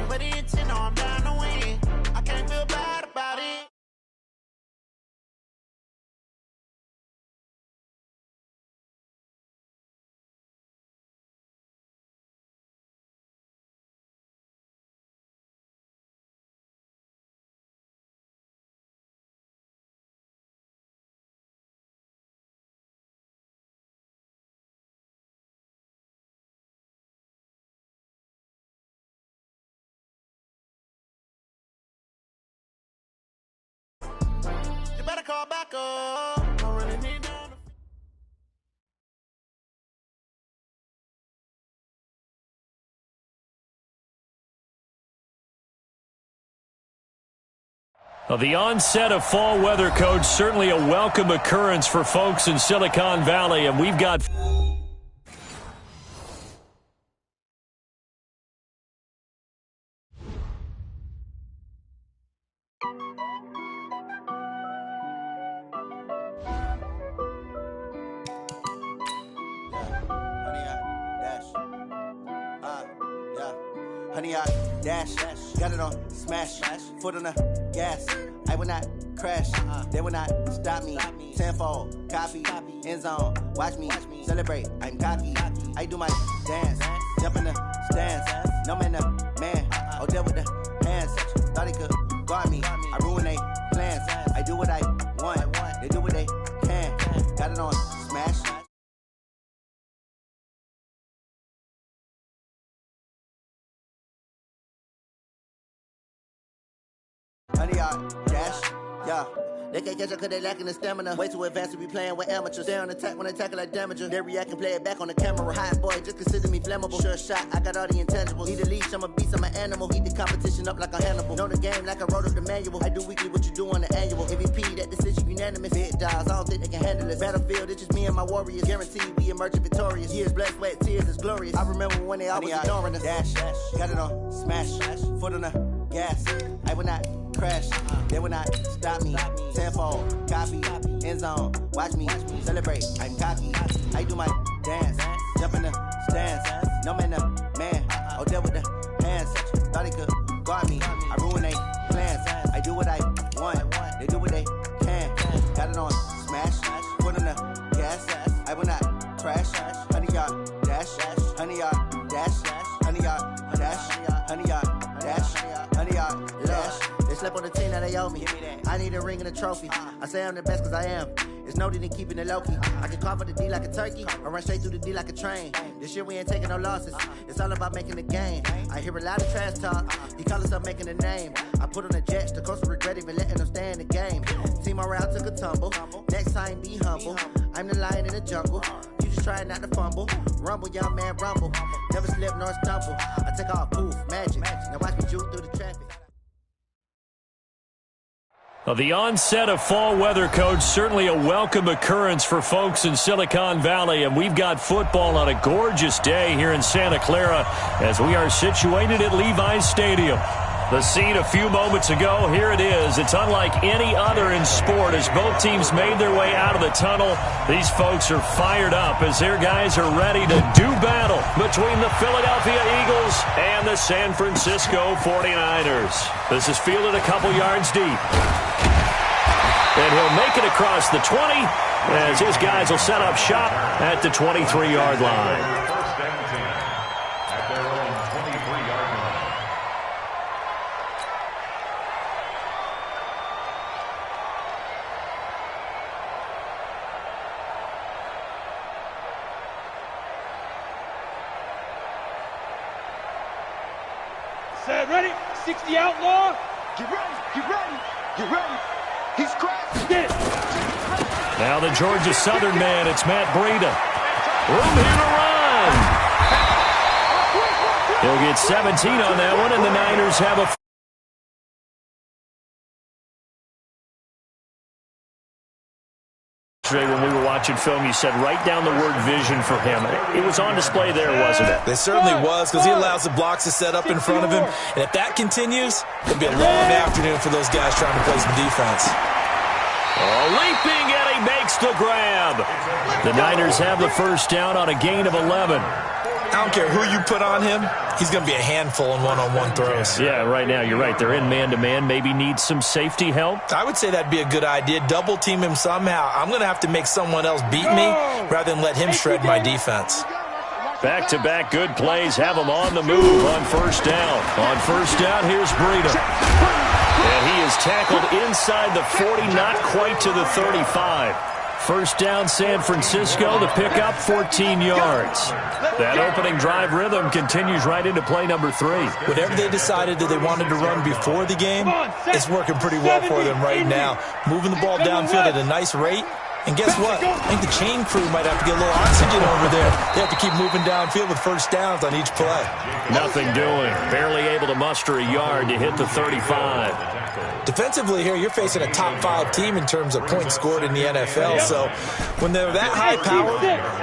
but it's know I'm down to win. I can't feel bad about it. Call back up. I really need down. Well, the onset of fall weather, Coach, certainly a welcome occurrence for folks in Silicon Valley, and we've got... Honey, I dash, got it on smash, foot on the gas. I will not crash, they will not stop me. Tenfold, copy, end zone, watch me celebrate. I'm cocky, I do my dance, jump in the stands. No man, the man, oh, there with the hands. Thought he could guard me, I ruin they plans. I do what I want, they do what they can. Got it on smash. Honey, dash, yeah. They can't catch up cause they lacking the stamina. Way too advanced to be playing with amateurs. They on attack when they tackle like damager. They react and play it back on the camera. Hot boy, just consider me flammable. Sure shot, I got all the intangibles. Need a leash, I'm a beast, I'm an animal. Eat the competition up like a Hannibal. Know the game like I wrote up the manual. I do weekly what you do on the annual. MVP, that decision unanimous. Big dogs, I don't think they can handle this. Battlefield, it's just me and my warriors. Guaranteed we emerge victorious. Years, blood, sweat, tears, it's glorious. I remember when they always ignoring us. Dash, got it on smash, foot on the gas. I will not crash, they will not stop me. Tenfold, copy, end zone, watch me celebrate. I'm cocky, I do my dance, jump in the stands. No man, the man, oh, there with the hands. Thought he could guard me, I ruin they plans. I do what I want, they do what they can. Got it on smash, foot on the gas. I will not crash, honey, y'all dash, honey, y'all dash, honey, y'all dash, honey, y'all dash, honey, y'all dash. They slept on the team that they owe me. I need a ring and a trophy. I say I'm the best cause I am. It's no need in keeping it low-key. I can carve up the D like a turkey or run straight through the D like a train. This year we ain't taking no losses. It's all about making the game. I hear a lot of trash talk. He call himself making a name. I put on the Jets. The coach will regret even letting them stay in the game. Team morale took a tumble. Next time be humble. I'm the lion in the jungle. You just try not to fumble. Rumble, young man, rumble. Never slip nor stumble. I take off, poof, magic. Now watch me juke through the traffic. Well, the onset of fall weather, Coach, certainly a welcome occurrence for folks in Silicon Valley, and we've got football on a gorgeous day here in Santa Clara as we are situated at Levi's Stadium. The scene a few moments ago, here it is. It's unlike any other in sport as both teams made their way out of the tunnel. These folks are fired up as their guys are ready to do battle between the Philadelphia Eagles and the San Francisco 49ers. This is fielded a couple yards deep. And he'll make it across the 20 as his guys will set up shop at the 23-yard line. First down team at their own 23-yard line. Set, ready? 60 outlaw. Get ready, get ready, get ready. He's crashing. Get it. Now the Georgia Southern man, it's Matt Breida. Room here to run. He'll get 17 on that one, and the Niners have a... When we were watching film, you said right down the word vision for him. It was on display there, wasn't it? It certainly was, because he allows the blocks to set up in front of him. And if that continues, it'll be a long afternoon for those guys trying to play some defense. Oh, leaping, and he makes the grab. The Niners have the first down on a gain of 11. I don't care who you put on him, he's going to be a handful in one-on-one throws. Yeah, right now you're right. They're in man-to-man. Maybe need some safety help. I would say that'd be a good idea. Double team him somehow. I'm going to have to make someone else beat me rather than let him shred my defense. Back-to-back good plays have him on the move on first down. On first down, here's Breida. And he is tackled inside the 40, not quite to the 35. First down, San Francisco. The pickup, 14 yards. That opening drive rhythm continues right into play number 3. Whatever they decided that they wanted to run before the game, it's working pretty well for them right now. Moving the ball downfield at a nice rate. And guess what? I think the chain crew might have to get a little oxygen over there. They have to keep moving downfield with first downs on each play. Nothing doing. Barely able to muster a yard to hit the 35. Defensively here, you're facing a top 5 team in terms of points scored in the NFL. So when they're that high powered,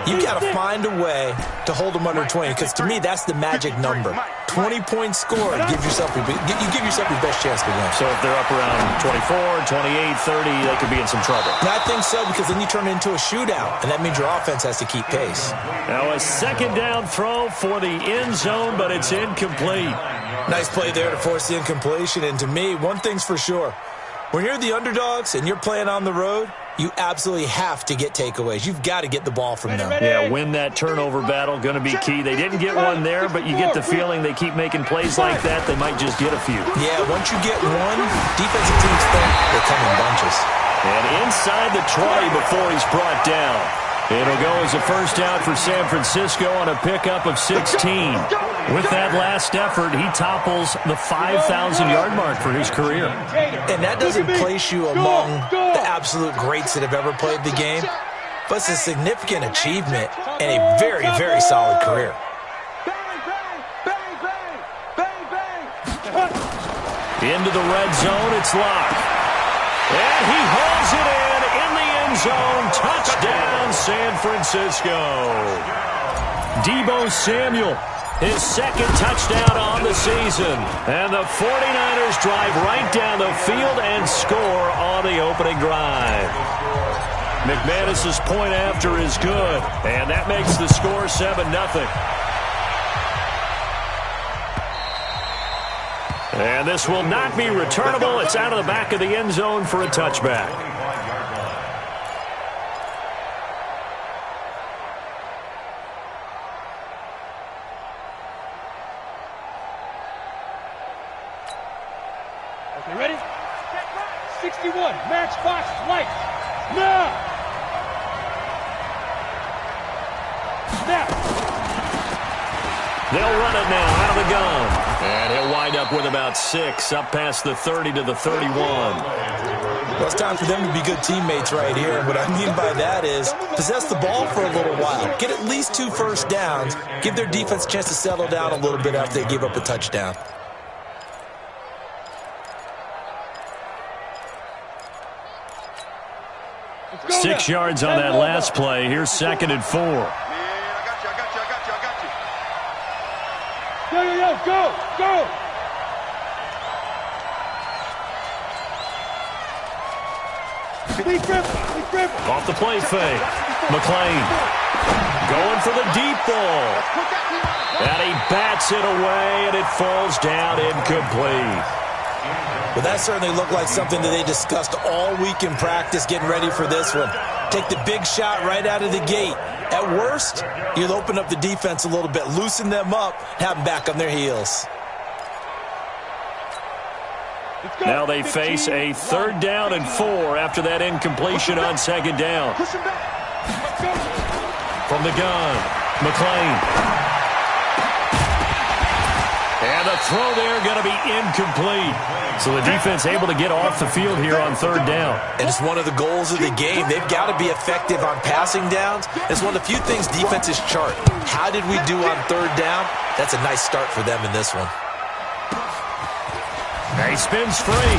you got to find a way to hold them under 20. Because to me, that's the magic number. 20 points scored, you give yourself your best chance to win. So if they're up around 24, 28, 30, they could be in some trouble. And I think so, because then you turn it into a shootout, and that means your offense has to keep pace. Now a second down throw for the end zone, but it's incomplete. Nice play there to force the incompletion. And to me, one thing's for sure. When you're the underdogs and you're playing on the road, you absolutely have to get takeaways. You've got to get the ball from them. Yeah, win that turnover battle, going to be key. They didn't get one there, but you get the feeling they keep making plays like that, they might just get a few. Yeah, once you get one, defensive teams think they come in bunches. And inside the 20 before he's brought down. It'll go as a first down for San Francisco on a pickup of 16. With that last effort, he topples the 5,000-yard mark for his career. And that doesn't place you among the absolute greats that have ever played the game, but it's a significant achievement and a very, very solid career. Into the red zone, it's Locke. And he hauls it in the end zone. Touchdown, San Francisco. Deebo Samuel, his second touchdown on the season. And the 49ers drive right down the field and score on the opening drive. McManus's point after is good, and that makes the score 7-0. And this will not be returnable. It's out of the back of the end zone for a touchback. Okay, ready? 61, matchbox light. Now! Snap! They'll run it now out of the gun. And he'll wind up with about 6, up past the 30 to the 31. Well, it's time for them to be good teammates right here. And what I mean by that is possess the ball for a little while. Get at least 2 first downs. Give their defense a chance to settle down a little bit after they give up a touchdown. Go 6 now. yards on that last play. Here's 2nd and 4. Yo, go, go! Lee Griffin. Off the play fake. McLean going for the deep ball. And he bats it away, and it falls down incomplete. Well, that certainly looked like something that they discussed all week in practice getting ready for this one. Take the big shot right out of the gate. At worst, you'll open up the defense a little bit, loosen them up, have them back on their heels. Now they face a 3rd down and 4 after that incompletion on 2nd down. From the gun, McLean. And the throw there going to be incomplete. So the defense able to get off the field here on 3rd down. And it's one of the goals of the game. They've got to be effective on passing downs. It's one of the few things defenses chart. How did we do on 3rd down? That's a nice start for them in this one. He spins free.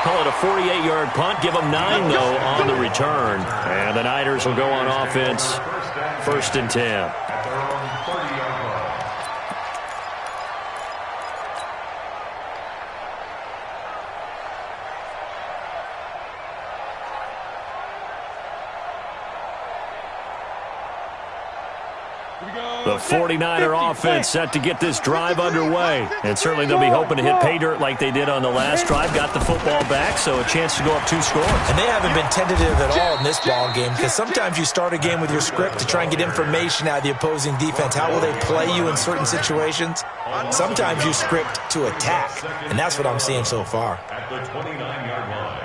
Call it a 48-yard punt. Give them 9, though, on the return. And the Niners will go on offense. 1st and 10. Here we The 49er offense set to get this drive underway. And certainly they'll be hoping to hit pay dirt like they did on the last drive. Got the football back, so a chance to go up 2 scores. And they haven't been tentative at all in this ball game, because sometimes you start a game with your script to try and get information out of the opposing defense. How will they play you in certain situations? Sometimes you script to attack, and that's what I'm seeing so far. At the 29-yard line.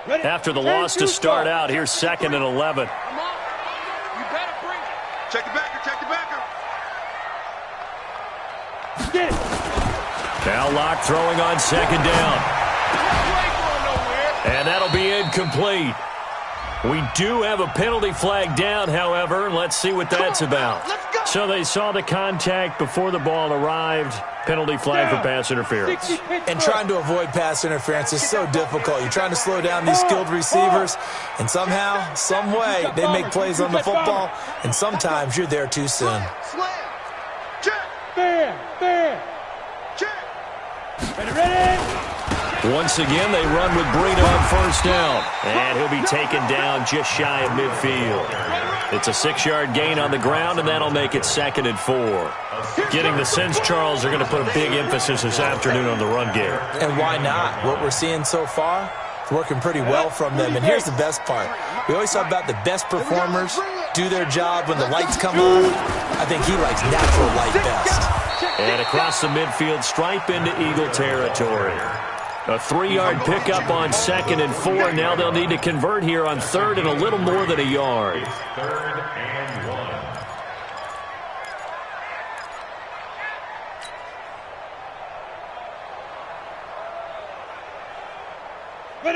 After the loss to start out, here's 2nd and 11. Come on. You better bring it. Check the backer, check the backer. Get it. Now Locke throwing on 2nd down. And that'll be incomplete. We do have a penalty flag down, however. Let's see what that's about. So they saw the contact before the ball arrived. Penalty flag for pass interference. And trying to avoid pass interference is so difficult. You're trying to slow down these skilled receivers, and somehow, some way, they make plays on the football, and sometimes you're there too soon. Slam. Check. Fair. Check. Ready. Once again, they run with Breida on 1st down. And he'll be taken down just shy of midfield. It's a 6-yard gain on the ground, and that'll make it 2nd and 4. Getting the sense, Charles, they're going to put a big emphasis this afternoon on the run game. And why not? What we're seeing so far, it's working pretty well from them. And here's the best part. We always talk about the best performers do their job when the lights come on. I think he likes natural light best. And across the midfield stripe into Eagle territory. A 3-yard pickup on 2nd and 4. Now they'll need to convert here on 3rd and a little more than a yard. 3rd and 1.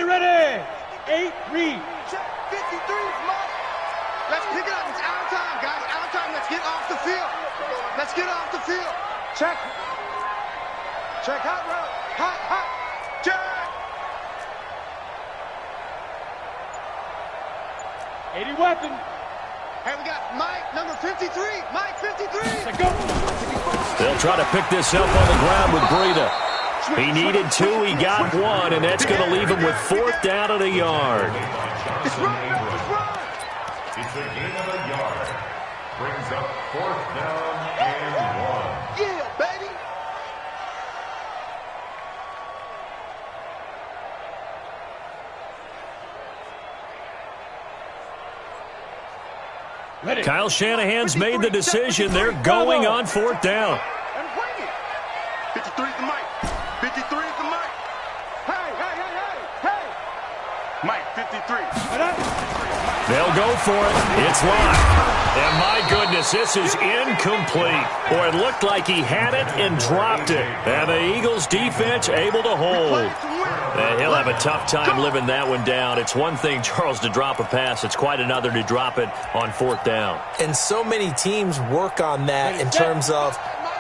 Ready. 8, read. Check. 53, Mike. Let's pick it up. It's out of time, guys. Out of time. Let's get off the field. Let's get off the field. Check. Check. Hot route. Hot. Check. Eighty weapon. Hey, we got Mike, number 53. Mike, 53. Let's go. They'll try to pick this up on the ground with Breida. He needed 2, he got 1, and that's going to leave him with 4th down and a yard. It's run. It's a gain of a yard. Brings up 4th down and 1. Yeah, baby. Ready. Kyle Shanahan's made the decision. They're going on 4th down. And bring it. 53 is the mic. 53 is the mic. Hey. Mike, 53. They'll go for it. It's locked. And my goodness, this is incomplete. Boy, it looked like he had it and dropped it. And the Eagles defense able to hold. And he'll have a tough time living that one down. It's one thing, Charles, to drop a pass. It's quite another to drop it on 4th down. And so many teams work on that in terms of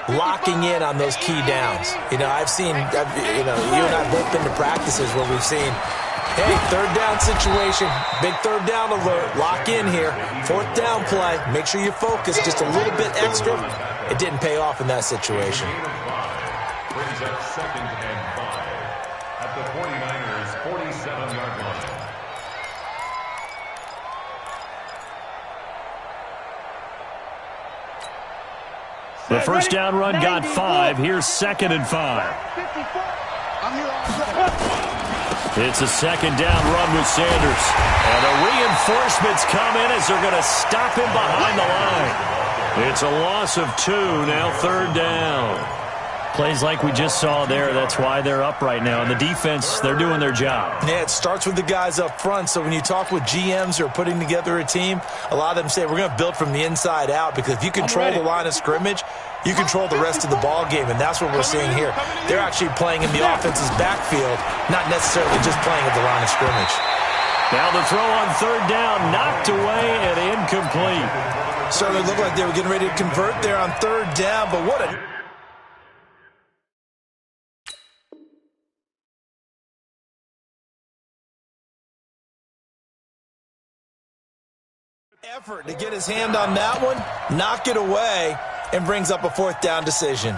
locking in on those key downs. I've seen, you and I both been to practices where we've seen, hey, 3rd down situation, big 3rd down alert, lock in here, 4th down play, make sure you focus just a little bit extra. It didn't pay off in that situation. Brings up 2nd and 5 at the 49ers' 47-yard line. The first down run got 5. Here's 2nd and 5. It's a 2nd down run with Sanders. And the reinforcements come in as they're going to stop him behind the line. It's a loss of 2, now 3rd down. Plays like we just saw there, that's why they're up right now. And the defense, they're doing their job. Yeah, it starts with the guys up front. So when you talk with GMs who are putting together a team, a lot of them say we're going to build from the inside out, because if you control the line of scrimmage, you control the rest of the ball game, and that's what we're seeing here. They're actually playing in the offense's backfield, not necessarily just playing at the line of scrimmage. Now the throw on 3rd down, knocked away and incomplete. Certainly looked like they were getting ready to convert there on 3rd down, but what a effort to get his hand on that one, knock it away, and brings up a 4th down decision.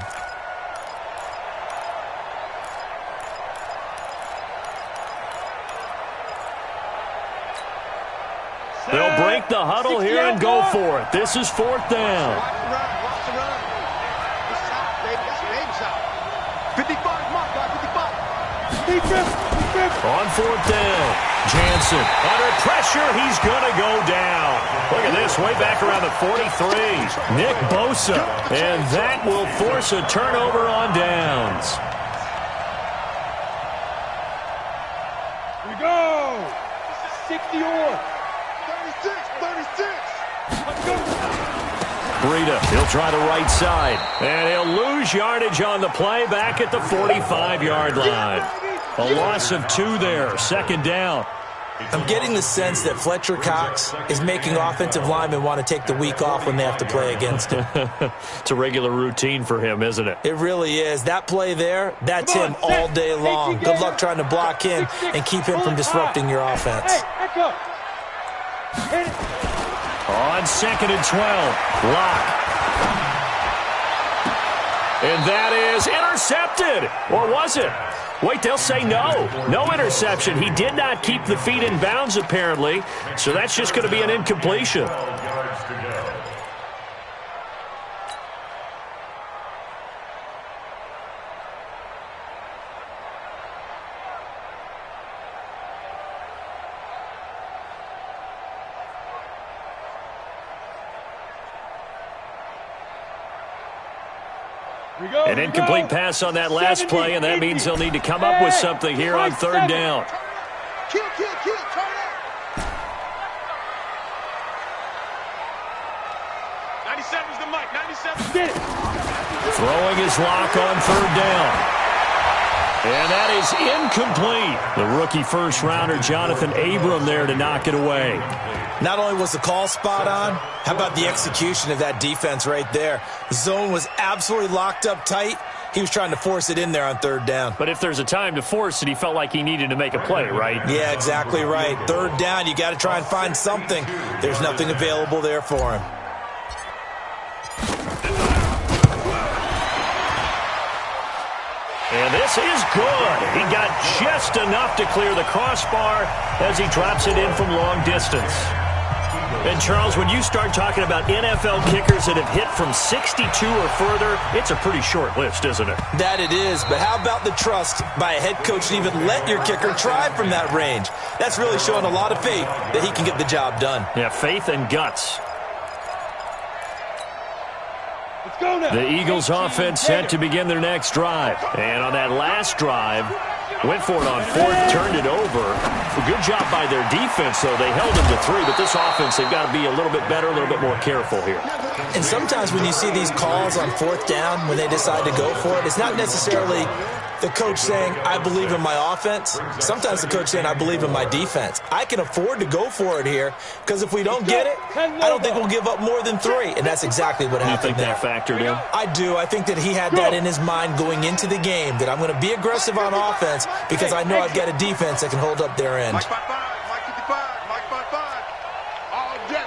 break the huddle here and go for it. This is 4th down. Watch the run. Watch the run. This is out, baby. That's a baby shot. 55 mark, guys. 55. On 4th down, Jansen under pressure. He's going to go down. Look at this, way back around the 43. Nick Bosa, and that will force a turnover on downs. Here we go. 60 on. 36. Let's go. Breida, he'll try the right side, and he'll lose yardage on the play back at the 45-yard line. A loss of 2 there, 2nd down. I'm getting the sense that Fletcher Cox is making offensive linemen want to take the week off when they have to play against him. It's a regular routine for him, isn't it? It really is. That play there, that's him all day long. Good luck trying to block him and keep him from disrupting your offense. Hey, back up. Hit it. On 2nd and 12, Locke. And that is intercepted. Or was it? Wait, they'll say no. No interception. He did not keep the feet in bounds, apparently. So that's just going to be an incompletion. Yards to go. An incomplete pass on that last play, and that means they'll need to come up with something here on 3rd down. Kill. Turn it. 97's the mic. 97. Get it. Throwing his Lock on 3rd down. And that is incomplete. The rookie first-rounder, Jonathan Abram, there to knock it away. Not only was the call spot on, how about the execution of that defense right there? The zone was absolutely locked up tight. He was trying to force it in there on 3rd down. But if there's a time to force it, he felt like he needed to make a play, right? Yeah, exactly right. 3rd down, you got to try and find something. There's nothing available there for him. And this is good. He got just enough to clear the crossbar as he drops it in from long distance. And, Charles, when you start talking about NFL kickers that have hit from 62 or further, it's a pretty short list, isn't it? That it is, but how about the trust by a head coach to even let your kicker try from that range? That's really showing a lot of faith that he can get the job done. Yeah, faith and guts. Let's go now. The Eagles offense set to begin their next drive. And on that last drive, went for it on 4th, turned it over. A good job by their defense, though. They held them to 3, but this offense, they've got to be a little bit better, a little bit more careful here. And sometimes when you see these calls on 4th down, when they decide to go for it, it's not necessarily the coach saying, I believe in my offense. Sometimes the coach saying, I believe in my defense. I can afford to go for it here because if we don't get it, I don't think we'll give up more than 3. And that's exactly what happened there. You think that factored in? I do. I think that he had that in his mind going into the game, that I'm going to be aggressive on offense because I know I've got a defense that can hold up their end. Mike 55. Mike 55. Mike 55. All day.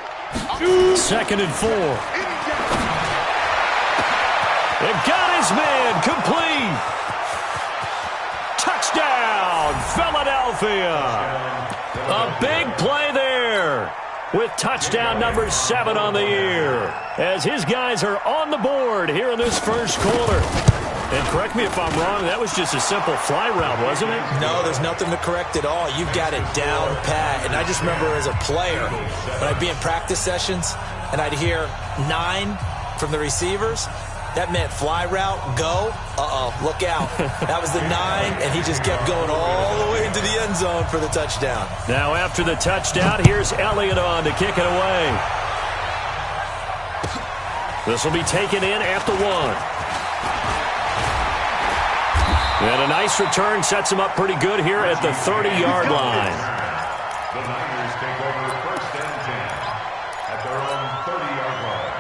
2nd and 4. They've got his man complete. Touchdown, Philadelphia. A big play there with touchdown number 7 on the year as his guys are on the board here in this first quarter. And correct me if I'm wrong, that was just a simple fly route, wasn't it? No, there's nothing to correct at all. You've got it down pat. And I just remember as a player, when I'd be in practice sessions and I'd hear 9 from the receivers, that meant fly route, go, look out. That was the 9, and he just kept going all the way into the end zone for the touchdown. Now after the touchdown, here's Elliott on to kick it away. This will be taken in at the 1. And a nice return sets him up pretty good here at the 30-yard line. The Niners take over 1st and 10 at their own 30-yard line.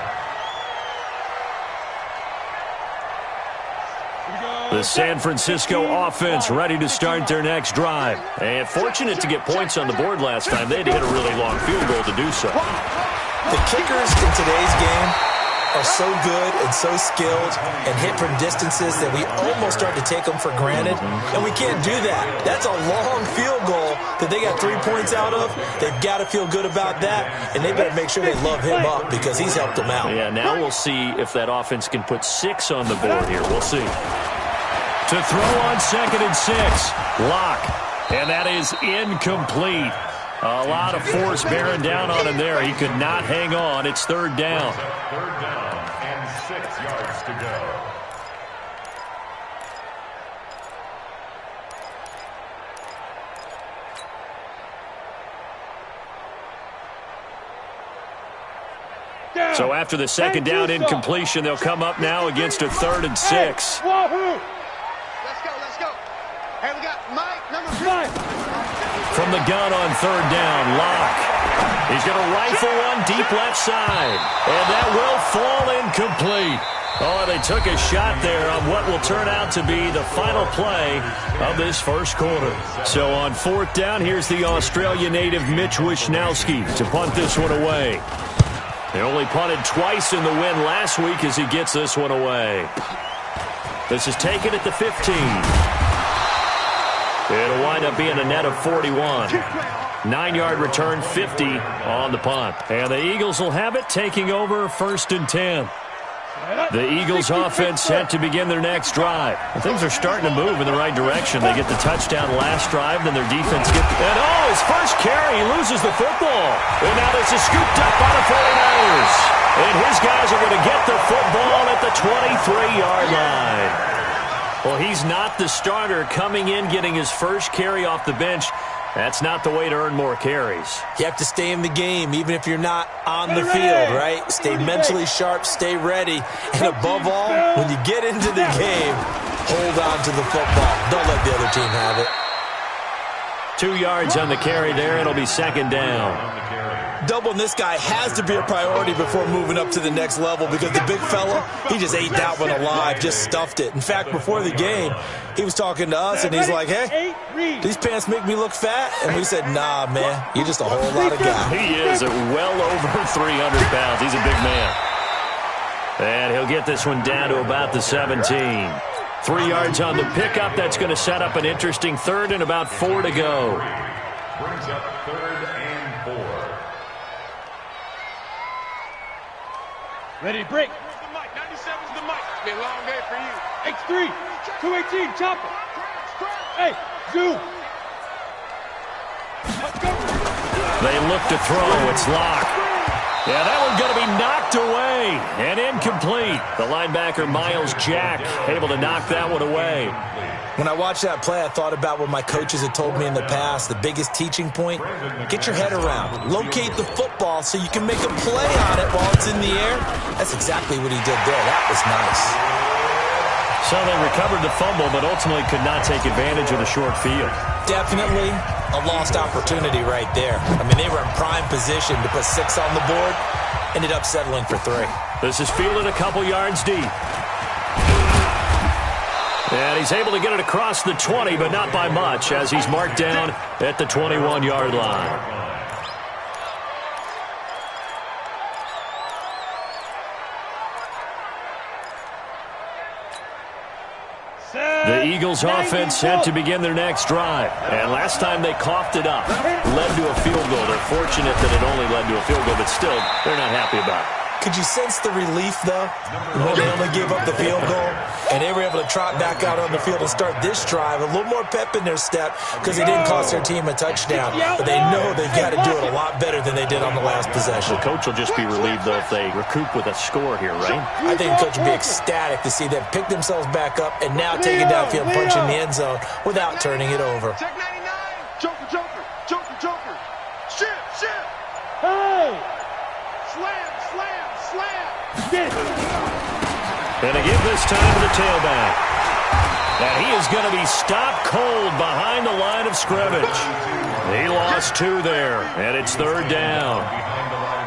The San Francisco offense ready to start their next drive. And fortunate to get points on the board last time. They had to hit a really long field goal to do so. The kickers in today's game are so good and so skilled and hit from distances that we almost start to take them for granted. And we can't do that. That's a long field goal that they got 3 points out of, they've got to feel good about that, and they better make sure they love him up because he's helped them out. Yeah, now we'll see if that offense can put 6 on the board here. We'll see. To throw on 2nd and 6. Lock. And that is incomplete. A lot of force bearing down on him there. He could not hang on. It's 3rd down. 3rd down and 6 yards to go. So after the 2nd down incompletion, they'll come up now against a 3rd and 6. Let's go. Hey, we got Mike, number 3. From the gun on 3rd down, Lock. He's going to rifle one deep left side. And that will fall incomplete. Oh, they took a shot there on what will turn out to be the final play of this first quarter. So on 4th down, here's the Australia native Mitch Wishnowski to punt this one away. They only punted twice in the win last week as he gets this one away. This is taken at the 15. It'll wind up being a net of 41. 9-yard return, 50 on the punt. And the Eagles will have it, taking over 1st and 10. The Eagles offense set to begin their next drive. Things are starting to move in the right direction. They get the touchdown last drive, then their defense gets... And his first carry, he loses the football. And now this is scooped up by the 49ers. And his guys are going to get the football at the 23-yard line. Well, he's not the starter coming in, getting his first carry off the bench. That's not the way to earn more carries. You have to stay in the game, even if you're not on the field, right? Stay mentally sharp, stay ready. And above all, when you get into the game, hold on to the football. Don't let the other team have it. 2 yards on the carry there. It'll be 2nd down. Doubling this guy has to be a priority before moving up to the next level because the big fella, he just ate that one alive, just stuffed it. In fact, before the game, he was talking to us, and he's like, hey, these pants make me look fat? And we said, nah, man, you're just a whole lot of guy. He is at well over 300 pounds. He's a big man. And he'll get this one down to about the 17. 3 yards on the pickup. That's going to set up an interesting 3rd and about 4 to go. Brings up 3rd and 4. Ready to break. Where's the mic? 97's the mic. It's been a long day for you. X3, 218, chopper. Hey, zoom. Let's go. They look to throw. It's Lock. Yeah, that one's going to be knocked away and incomplete. The linebacker, Miles Jack, able to knock that one away. When I watched that play, I thought about what my coaches had told me in the past. The biggest teaching point, get your head around. Locate the football so you can make a play on it while it's in the air. That's exactly what he did there. That was nice. So they recovered the fumble, but ultimately could not take advantage of the short field. Definitely a lost opportunity right there. I mean, they were in prime position to put 6 on the board. Ended up settling for 3. This is fielded a couple yards deep. And he's able to get it across the 20, but not by much, as he's marked down at the 21-yard line. The Eagles offense set to begin their next drive. And last time they coughed it up, led to a field goal. They're fortunate that it only led to a field goal, but still, they're not happy about it. Could you sense the relief, though, when they only gave up the field goal and they were able to trot back out on the field and start this drive? A little more pep in their step because they didn't cost their team a touchdown. But they know they've got to do it a lot better than they did on the last possession. The coach will just be relieved, though, if they recoup with a score here, right? I think the coach will be ecstatic to see them pick themselves back up and now take it downfield, punch in the end zone without turning it over. Check 99. Joker, Joker, Joker, Joker. Shit. Hey! Slam. Get it. And again this time to the tailback. And he is going to be stopped cold behind the line of scrimmage. He lost 2 there, and it's 3rd down.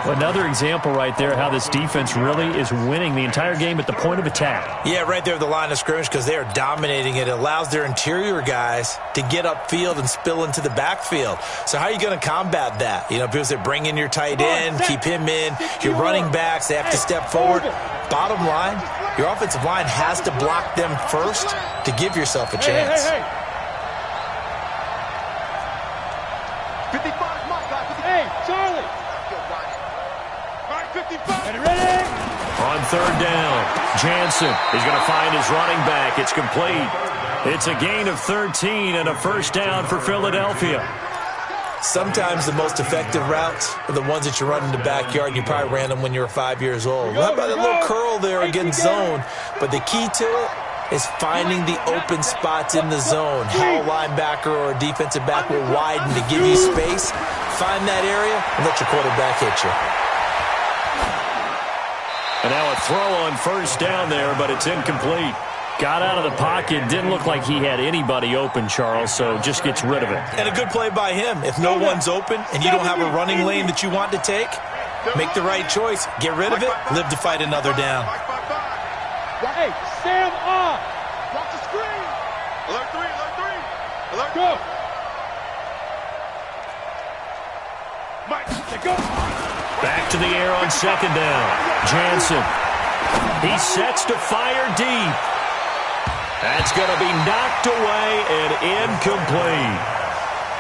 Another example right there how this defense really is winning the entire game at the point of attack. Yeah, right there at the line of scrimmage because they are dominating it. It allows their interior guys to get upfield and spill into the backfield. So how are you going to combat that? You know, people say bring in your tight end, keep him in. Your running backs, they have to step forward. Bottom line, your offensive line has to block them first to give yourself a chance. Hey. 55 is Mike, guys. Hey, Charlie. Mike, 55. Ready, ready. On third down, Jansen is going to find his running back. It's complete. It's a gain of 13 and a first down for Philadelphia. Sometimes the most effective routes are the ones that you run in the backyard, and you probably ran them when you were 5 years old. How about a little curl there against zone? But the key to it is finding the open spots in the zone. How a linebacker or a defensive back will widen to give you space. Find that area and let your quarterback hit you. And now a throw on first down there, but it's incomplete. Got out of the pocket. Didn't look like he had anybody open, Charles, so just gets rid of it. And a good play by him. If no one's open and you don't have a running lane that you want to take, make the right choice. Get rid of it. Live to fight another down. Hey, Sam off. Watch the screen. Alert 3, alert 3. Alert. Go. Mike, go. Back to the air on second down. Jansen. He sets to fire deep. That's going to be knocked away and incomplete.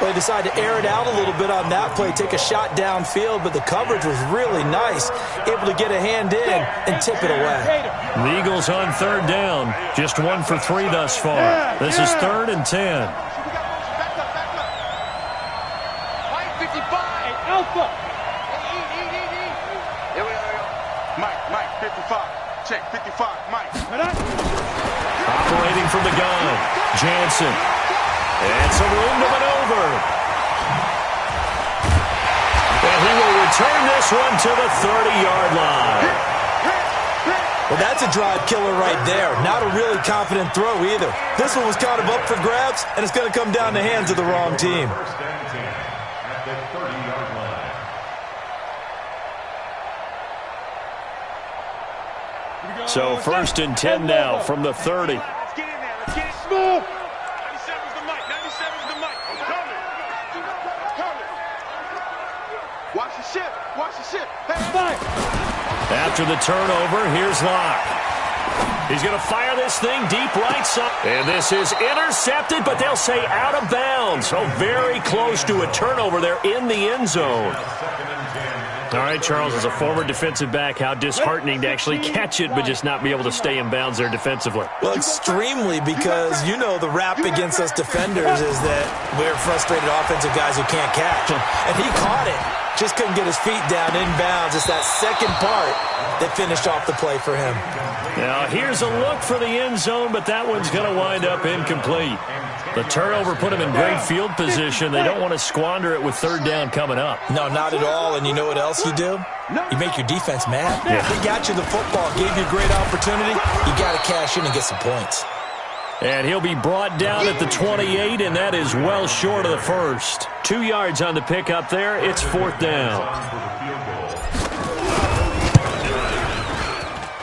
Well, they decided to air it out a little bit on that play, take a shot downfield, but the coverage was really nice, able to get a hand in and tip it away. The Eagles on third down, just 1 for 3 thus far. This is 3rd and 10. Mike, 55. Hey, Alpha. Here we go. Mike, 55. Check, 55. Mike. Operating from the gun, Jansen. And some room to maneuver. And he will return this one to the 30-yard line. Well, that's a drive killer right there. Not a really confident throw either. This one was kind of up for grabs, and it's going to come down the hands of the wrong team. First and 10 at the 30-yard line. So 1st and 10 now from the 30. Let's get in there. Let's get it. Move. 97's the mic. 97's the mic. Coming. Watch the ship. Watch the ship. Hey, Five. After the turnover, here's Locke. He's going to fire this thing deep right side. And this is intercepted, but they'll say out of bounds. So very close to a turnover there in the end zone. All right, Charles, as a former defensive back, how disheartening to actually catch it but just not be able to stay in bounds there defensively. Well, extremely, because, you know, the rap against us defenders is that we're frustrated offensive guys who can't catch. And he caught it. Just couldn't get his feet down in bounds. It's that second part that finished off the play for him. Now, here's a look for the end zone, but that one's going to wind up incomplete. The turnover put them in great field position. They don't want to squander it with third down coming up. No, not at all. And you know what else you do? You make your defense mad. Yeah. They got you the football, gave you a great opportunity. You got to cash in and get some points. And he'll be brought down at the 28, and that is well short of the first. 2 yards on the pickup there. It's 4th down.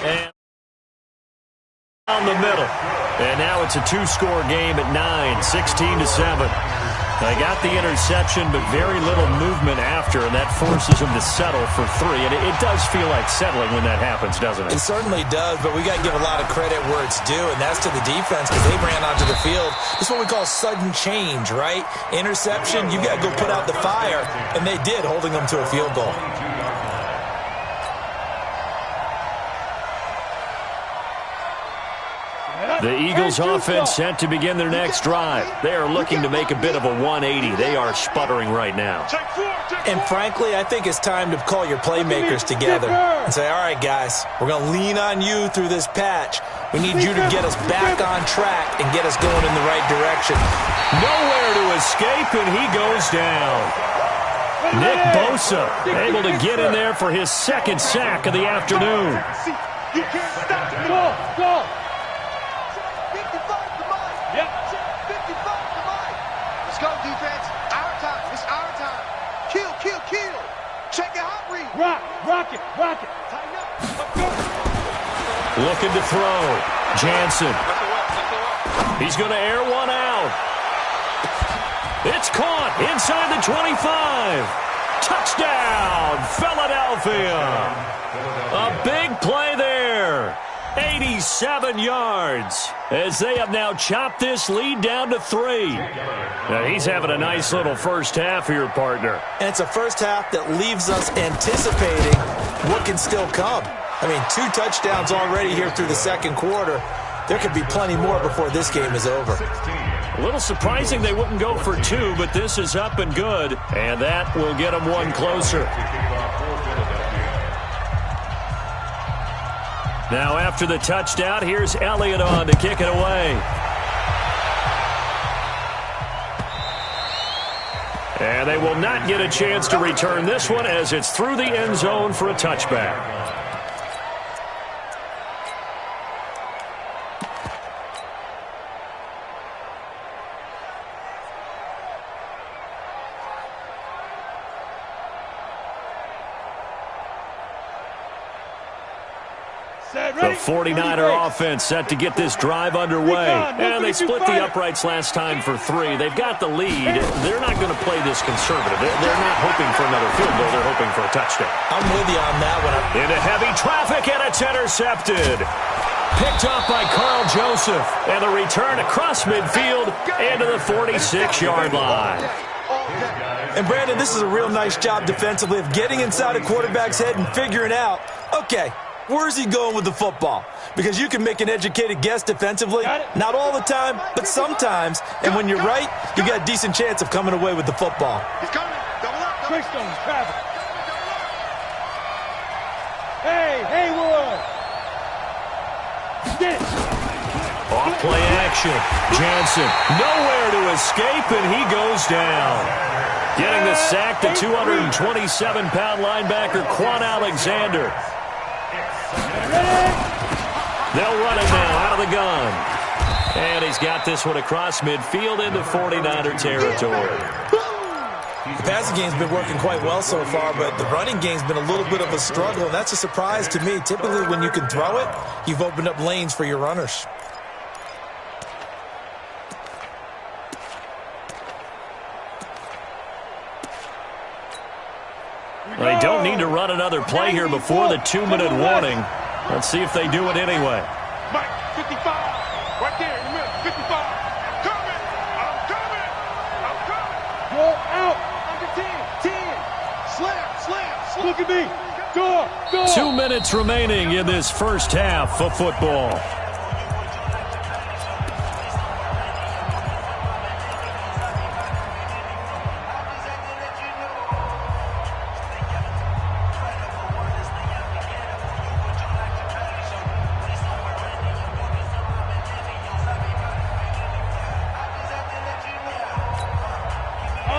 And down the middle. And now it's a 2-score game at 9, 16-7. They got the interception, but very little movement after, and that forces them to settle for 3. And it does feel like settling when that happens, doesn't it? It certainly does, but we got to give a lot of credit where it's due, and that's to the defense because they ran onto the field. This is what we call sudden change, right? Interception, you got to go put out the fire, and they did, holding them to a field goal. The Eagles offense set to begin their next drive. They are looking to make a bit of a 180. They are sputtering right now. And frankly, I think it's time to call your playmakers together and say, all right, guys, we're going to lean on you through this patch. We need you to get us back on track and get us going in the right direction. Nowhere to escape, and he goes down. Nick Bosa able to get in there for his 2nd sack of the afternoon. You can't stop me. Go. 55 to Mike. Yep. 55 to Mike. Let's go, defense. Our time. It's our time. Kill. Check your hot read. Rock it. Tighten up. Let's go. Looking to throw. Jansen. He's going to air one out. It's caught inside the 25. Touchdown, Philadelphia. A big play there. 87 yards as they have now chopped this lead down to 3. Now, he's having a nice little first half here, partner. And it's a first half that leaves us anticipating what can still come. I mean, 2 touchdowns already here through the second quarter. There could be plenty more before this game is over. A little surprising they wouldn't go for 2, but this is up and good, and that will get them 1 closer. Now after the touchdown, here's Elliott on to kick it away. And they will not get a chance to return this one as it's through the end zone for a touchback. The 49er offense set to get this drive underway. And they split the uprights last time for 3. They've got the lead. They're not going to play this conservative. They're not hoping for another field goal. They're hoping for a touchdown. I'm with you on that one. Into heavy traffic, and it's intercepted. Picked off by Carl Joseph. And the return across midfield into the 46-yard line. And, Brandon, this is a real nice job defensively of getting inside a quarterback's head and figuring out, okay, where's he going with the football? Because you can make an educated guess defensively. Not all the time, but sometimes. And when you're right, you got a decent chance of coming away with the football. He's coming. Double up. Traffic. Hey, Haywood. Get it. Off play action. Johnson nowhere to escape, and he goes down. Getting the sack, the 227-pound linebacker, Quan Alexander. They'll run it now out of the gun. And he's got this one across midfield into 49er territory. The passing game's been working quite well so far, but the running game's been a little bit of a struggle, and that's a surprise to me. Typically, when you can throw it, you've opened up lanes for your runners. They don't need to run another play here before the 2-minute warning. Let's see if they do it anyway. Mike, 55. Right there in the middle. 55. Coming. I'm coming. Go out. Under 10. 10. Slam. Look at me. Go. 2 minutes remaining in this first half of football.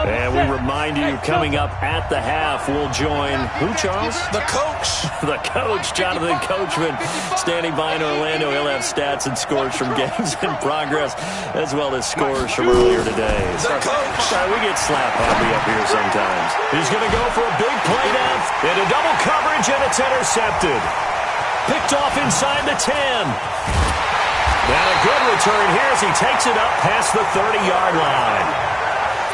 And we remind you, coming up at the half, we'll join who, Charles? The coach. The coach, Jonathan Coachman, standing by in Orlando. He'll have stats and scores from games in progress, as well as scores from earlier today. The coach. Sorry, we get slap happy up here sometimes. He's going to go for a big play now. Into double coverage, and it's intercepted. Picked off inside the 10. And a good return here as he takes it up past the 30-yard line.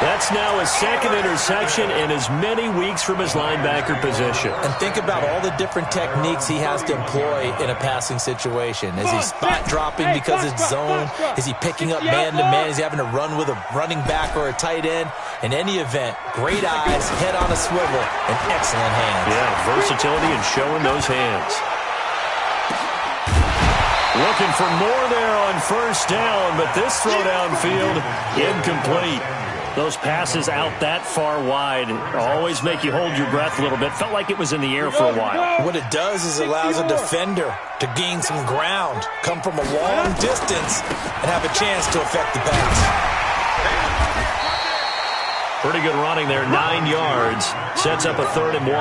That's now his second interception in as many weeks from his linebacker position. And think about all the different techniques he has to employ in a passing situation. Is he spot dropping because it's zone? Is he picking up man-to-man? Is he having to run with a running back or a tight end? In any event, great eyes, head on a swivel, and excellent hands. Yeah, versatility and showing those hands. Looking for more there on first down, but this throw downfield, incomplete. Those passes out that far wide always make you hold your breath a little bit. Felt like it was in the air for a while. What it does is it allows a defender to gain some ground, come from a long distance, and have a chance to affect the pass. Pretty good running there, 9 yards. Sets up a 3rd and 1.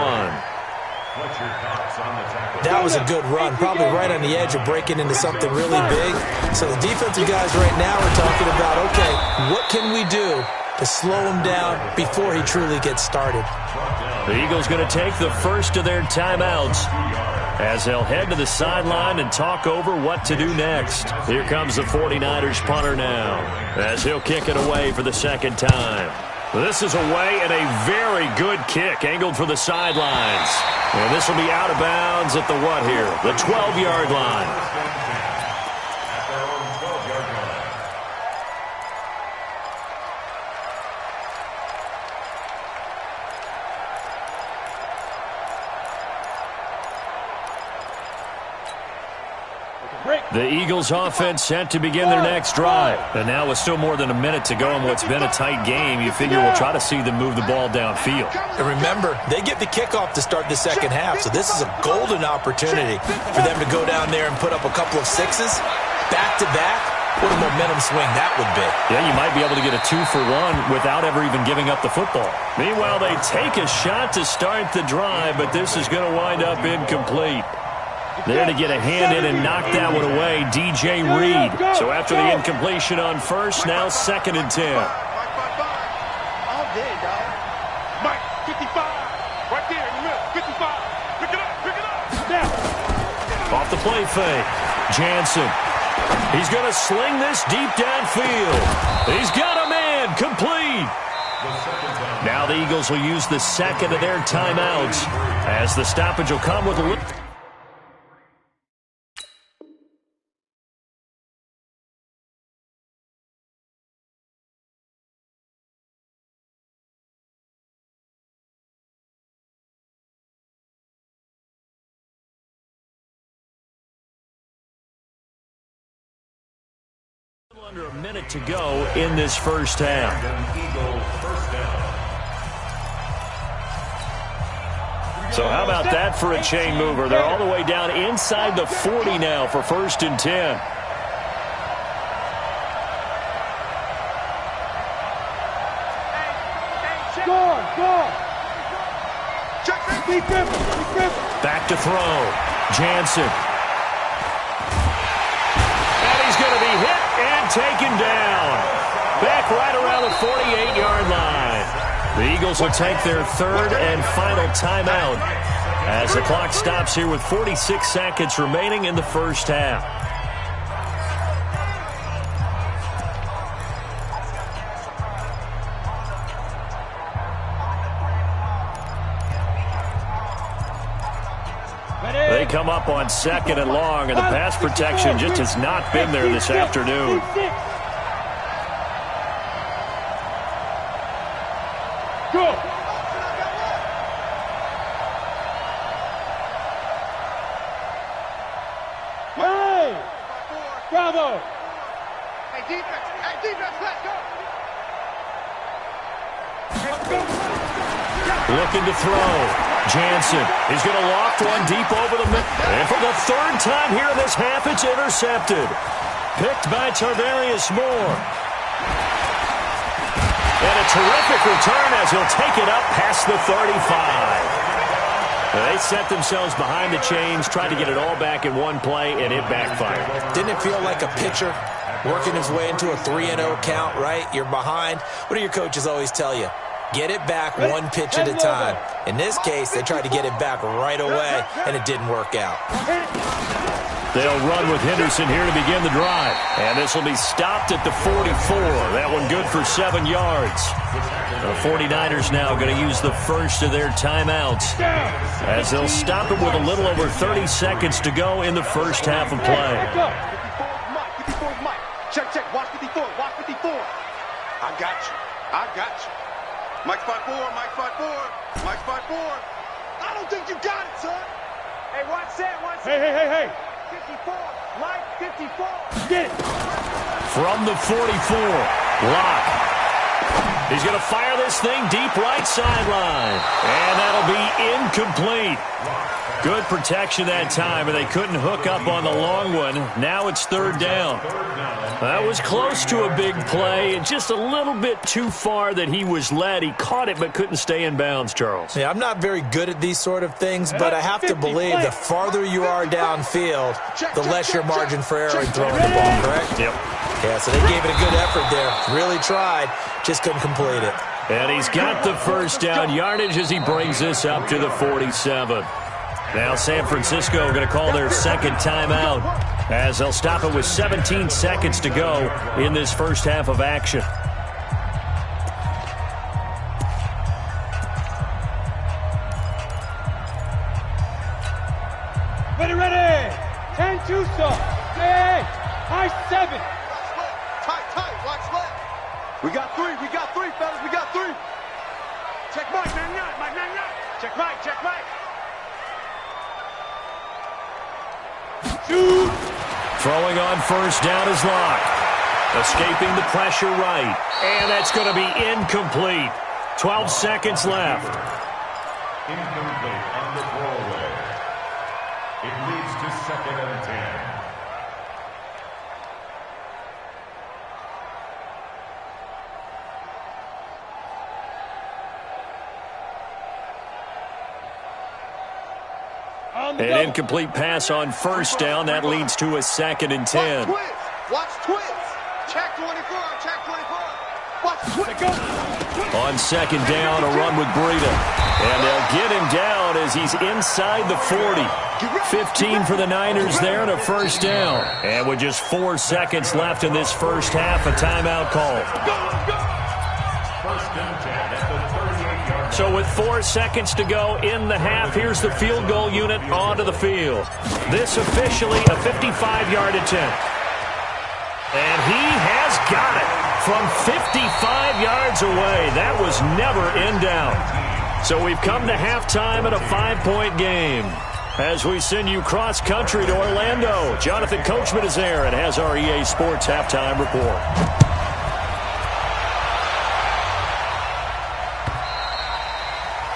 That was a good run, probably right on the edge of breaking into something really big. So the defensive guys right now are talking about, okay, what can we do to slow him down before he truly gets started? The Eagles going to take the first of their timeouts as they'll head to the sideline and talk over what to do next. Here comes the 49ers punter now as he'll kick it away for the second time. This is away and a very good kick angled for the sidelines. And this will be out of bounds at the what here? The 12-yard line. The Eagles offense set to begin their next drive. And now with still more than a minute to go in what's been a tight game, you figure we'll try to see them move the ball downfield. And remember, they get the kickoff to start the second half, so this is a golden opportunity for them to go down there and put up a couple of sixes back-to-back. What a momentum swing that would be. Yeah, you might be able to get a 2-for-1 without ever even giving up the football. Meanwhile, they take a shot to start the drive, but this is going to wind up incomplete. There to get a hand in and knock that one away, DJ Reed. So after the incompletion on first, now 2nd and 10. All day, dog. Mike, 55. Right there in the middle. 55. Pick it up. Pick it up. Now. Off the play fake. Jansen. He's going to sling this deep downfield. He's got a man. Complete. Now the Eagles will use the second of their timeouts as the stoppage will come with a little... Under a minute to go in this first half. So how about that for a chain mover? They're all the way down inside the 40 now for 1st and 10. Back to throw. Jansen. Going to be hit and taken down. Back right around the 48-yard line. The Eagles will take their 3rd and final timeout as the clock stops here with 46 seconds remaining in the first half. They come up on 2nd and long, and the pass protection just has not been there this afternoon. Go. Hey! Bravo! Hey, defense, let's go! Looking to throw. Jansen is going to loft one deep over the middle. And for the 3rd time here in this half, it's intercepted. Picked by Tarvarius Moore. And a terrific return as he'll take it up past the 35. They set themselves behind the chains, tried to get it all back in one play, and it backfired. Didn't it feel like a pitcher working his way into a 3-0 count, right? You're behind. What do your coaches always tell you? Get it back one pitch at a time. In this case, they tried to get it back right away, and it didn't work out. They'll run with Henderson here to begin the drive. And this will be stopped at the 44. That one good for 7 yards. The 49ers now going to use the first of their timeouts as they'll stop it with a little over 30 seconds to go in the first half of play. 54 is Mike. Check, watch 54, watch 54. I got you. Mike's 5'4", Mike's 5'4", Mike's 5'4". I don't think you got it, son. Hey, watch that, Hey. 54, Mike, 54. Get it. From the 44, Locke. He's going to fire this thing deep right sideline. And that'll be incomplete. Good protection that time, and they couldn't hook up on the long one. Now it's 3rd down. That was close to a big play, and just a little bit too far that he was led. He caught it but couldn't stay in bounds, Charles. Yeah, I'm not very good at these sort of things, but I have to believe the farther you are downfield, the less your margin for error in throwing the ball, correct? Yep. Yeah, so they gave it a good effort there. Really tried, just couldn't complete it. And he's got the first down yardage as he brings this up to the 47. Now San Francisco going to call their 2nd timeout as they'll stop it with 17 seconds to go in this first half of action. Ready. 10-2 stop. Hey, high 7. Tight, watch left. We got three, fellas, we got three. Check Mike, 9-9. Check Mike. Shoot. Throwing on first down is Locke. Escaping the pressure right. And that's going to be incomplete. 12 seconds left. Incomplete on the throwaway. It leads to 2nd and 10. An incomplete pass on first down. That leads to a 2nd and 10. Watch twins. Check 24. Watch twins. On 2nd down, a run with Breida. And they'll get him down as he's inside the 40. 15 for the Niners there and a first down. And with just 4 seconds left in this first half, a timeout call. First and 10 at the 38-yard. So with 4 seconds to go in the half, here's the field goal unit onto the field. This officially a 55-yard attempt. And he has got it from 55 yards away. That was never in doubt. So we've come to halftime at a 5-point game. As we send you cross-country to Orlando, Jonathan Coachman is there and has our EA Sports halftime report.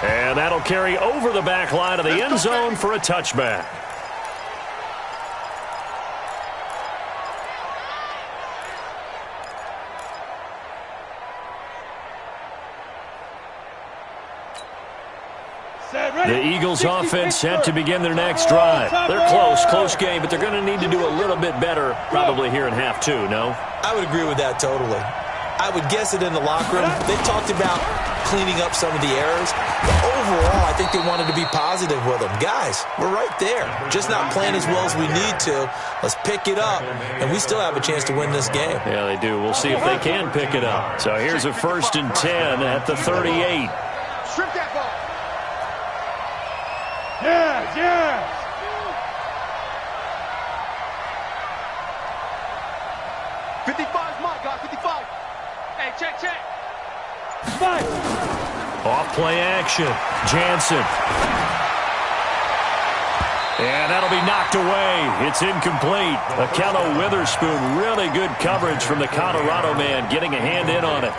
And that'll carry over the back line of the end zone for a touchback. The Eagles offense set to begin their next drive. They're close game, but they're going to need to do a little bit better probably here in half 2, no? I would agree with that totally. I would guess it in the locker room. They talked about cleaning up some of the errors. But overall, I think they wanted to be positive with them. Guys, we're right there. Just not playing as well as we need to. Let's pick it up, and we still have a chance to win this game. Yeah, they do. We'll see if they can pick it up. So here's a 1st and 10 at the 38. Strip that ball. Yeah. 55's mine, guys, 55. Hey, check. 5. Off play action. Jansen. And that'll be knocked away. It's incomplete. Akello Witherspoon, really good coverage from the Colorado man, getting a hand in on it.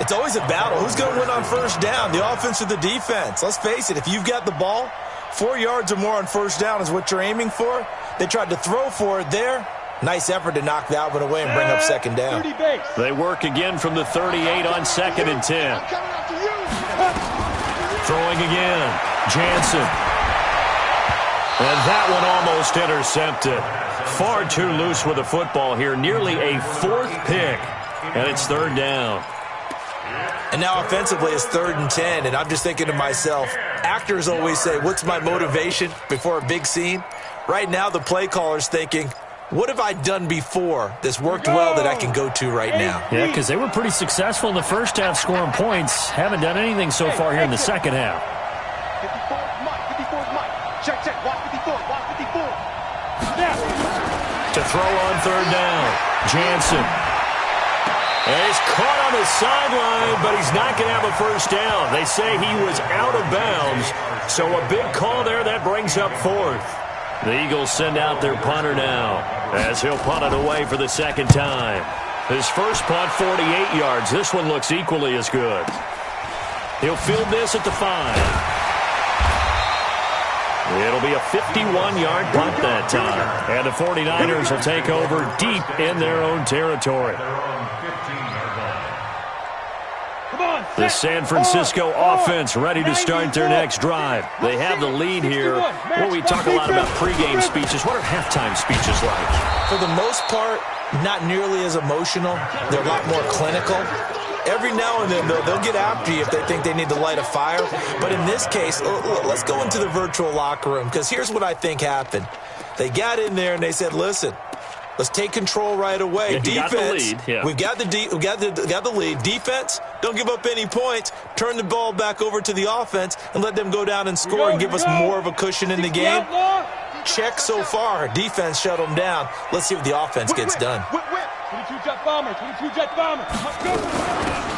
It's always a battle. Who's going to win on first down, the offense or the defense? Let's face it, if you've got the ball, 4 yards or more on first down is what you're aiming for. They tried to throw for it there. Nice effort to knock that one away and bring up 2nd down. They work again from the 38 on 2nd and 10. Throwing again. Jansen. And that one almost intercepted. Far too loose with the football here. Nearly a 4th pick. And it's 3rd down. And now offensively it's 3rd and 10. And I'm just thinking to myself, actors always say, what's my motivation before a big scene? Right now the play caller's thinking, what have I done before that's worked well that I can go to right now? Yeah, because they were pretty successful in the first half scoring points. Haven't done anything so far here in the second half. 54's Mike. Check. Watch 54. To throw on 3rd down. Jansen. And he's caught on the sideline, but he's not going to have a first down. They say he was out of bounds. So a big call there. That brings up 4th. The Eagles send out their punter now as he'll punt it away for the 2nd time. His first punt, 48 yards. This one looks equally as good. He'll field this at the 5. It'll be a 51-yard punt that time. And the 49ers will take over deep in their own territory. The San Francisco offense ready to start their next drive. They have the lead here. Well, we talk a lot about pregame speeches. What are halftime speeches like? For the most part, not nearly as emotional. They're a lot more clinical. Every now and then, they'll get after you if they think they need to light a fire. But in this case, let's go into the virtual locker room, because here's what I think happened. They got in there and they said, listen, let's take control right away. Yeah, defense, we've got the lead. Defense, don't give up any points. Turn the ball back over to the offense and let them go down and score and give us more of a cushion in the game. check so far. Defense shut them down. Let's see what the offense gets done. 22 jet bomber, 22 jet bomber.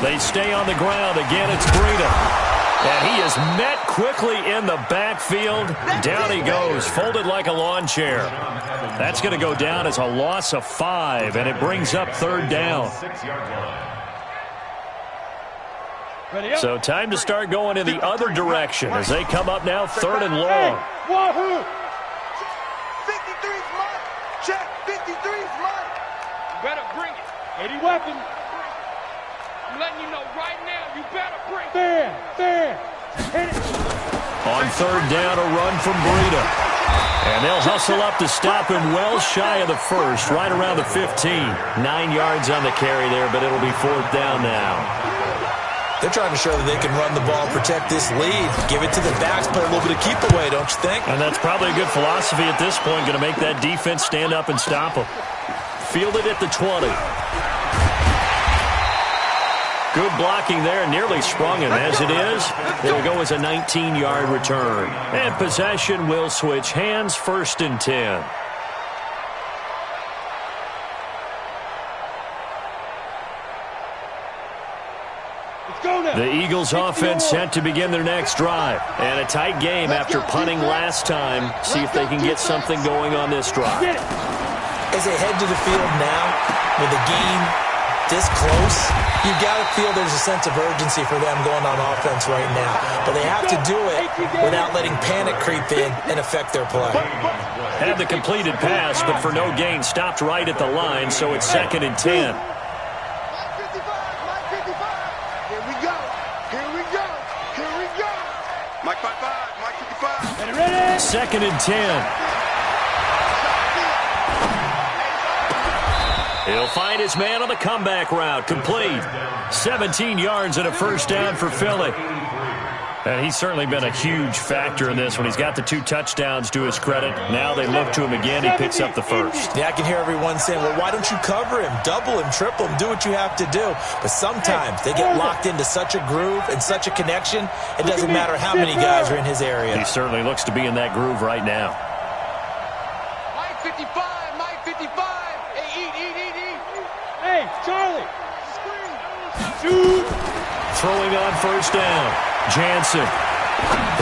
They stay on the ground. Again, it's Breida. And he is met quickly in the backfield. Down he goes, folded like a lawn chair. That's going to go down as a loss of 5, and it brings up 3rd down. So time to start going in the other direction as they come up now 3rd and long. Wahoo! 53's mine. Check. 53's mine. You better bring it. 80 weapons. I'm letting you know right now, you better bring it. Fair. Hit it. On 3rd down, a run from Breida. And they'll hustle up to stop him well shy of the 1st, right around the 15. 9 yards on the carry there, but it'll be 4th down now. They're trying to show that they can run the ball, protect this lead, give it to the backs, play a little bit of keep away, don't you think? And that's probably a good philosophy at this point, going to make that defense stand up and stop them. Fielded at the 20. Good blocking there, nearly sprung him. As it is, it'll go as a 19-yard return. And possession will switch hands, 1st and 10. The Eagles offense set to begin their next drive. And a tight game after punting last time. See if they can get something going on this drive. As they head to the field now, with the game this close, you've got to feel there's a sense of urgency for them going on offense right now. But they have to do it without letting panic creep in and affect their play. Had the completed pass, but for no gain, stopped right at the line, so it's 2nd and 10. Mike 55, Mike 55. 2nd and 10. He'll find his man on the comeback route. Complete. 17 yards and a 1st down for Philly. And he's certainly been a huge factor in this when he's got the 2 touchdowns to his credit. Now they look to him again. He picks up the 1st. Yeah, I can hear everyone saying, well, why don't you cover him? Double him, triple him, do what you have to do. But sometimes they get locked into such a groove and such a connection, it doesn't matter how many guys are in his area. He certainly looks to be in that groove right now. Mike 55, Mike 55. Hey, eat. Hey, Charlie. Shoot. Throwing on 1st down. Jansen.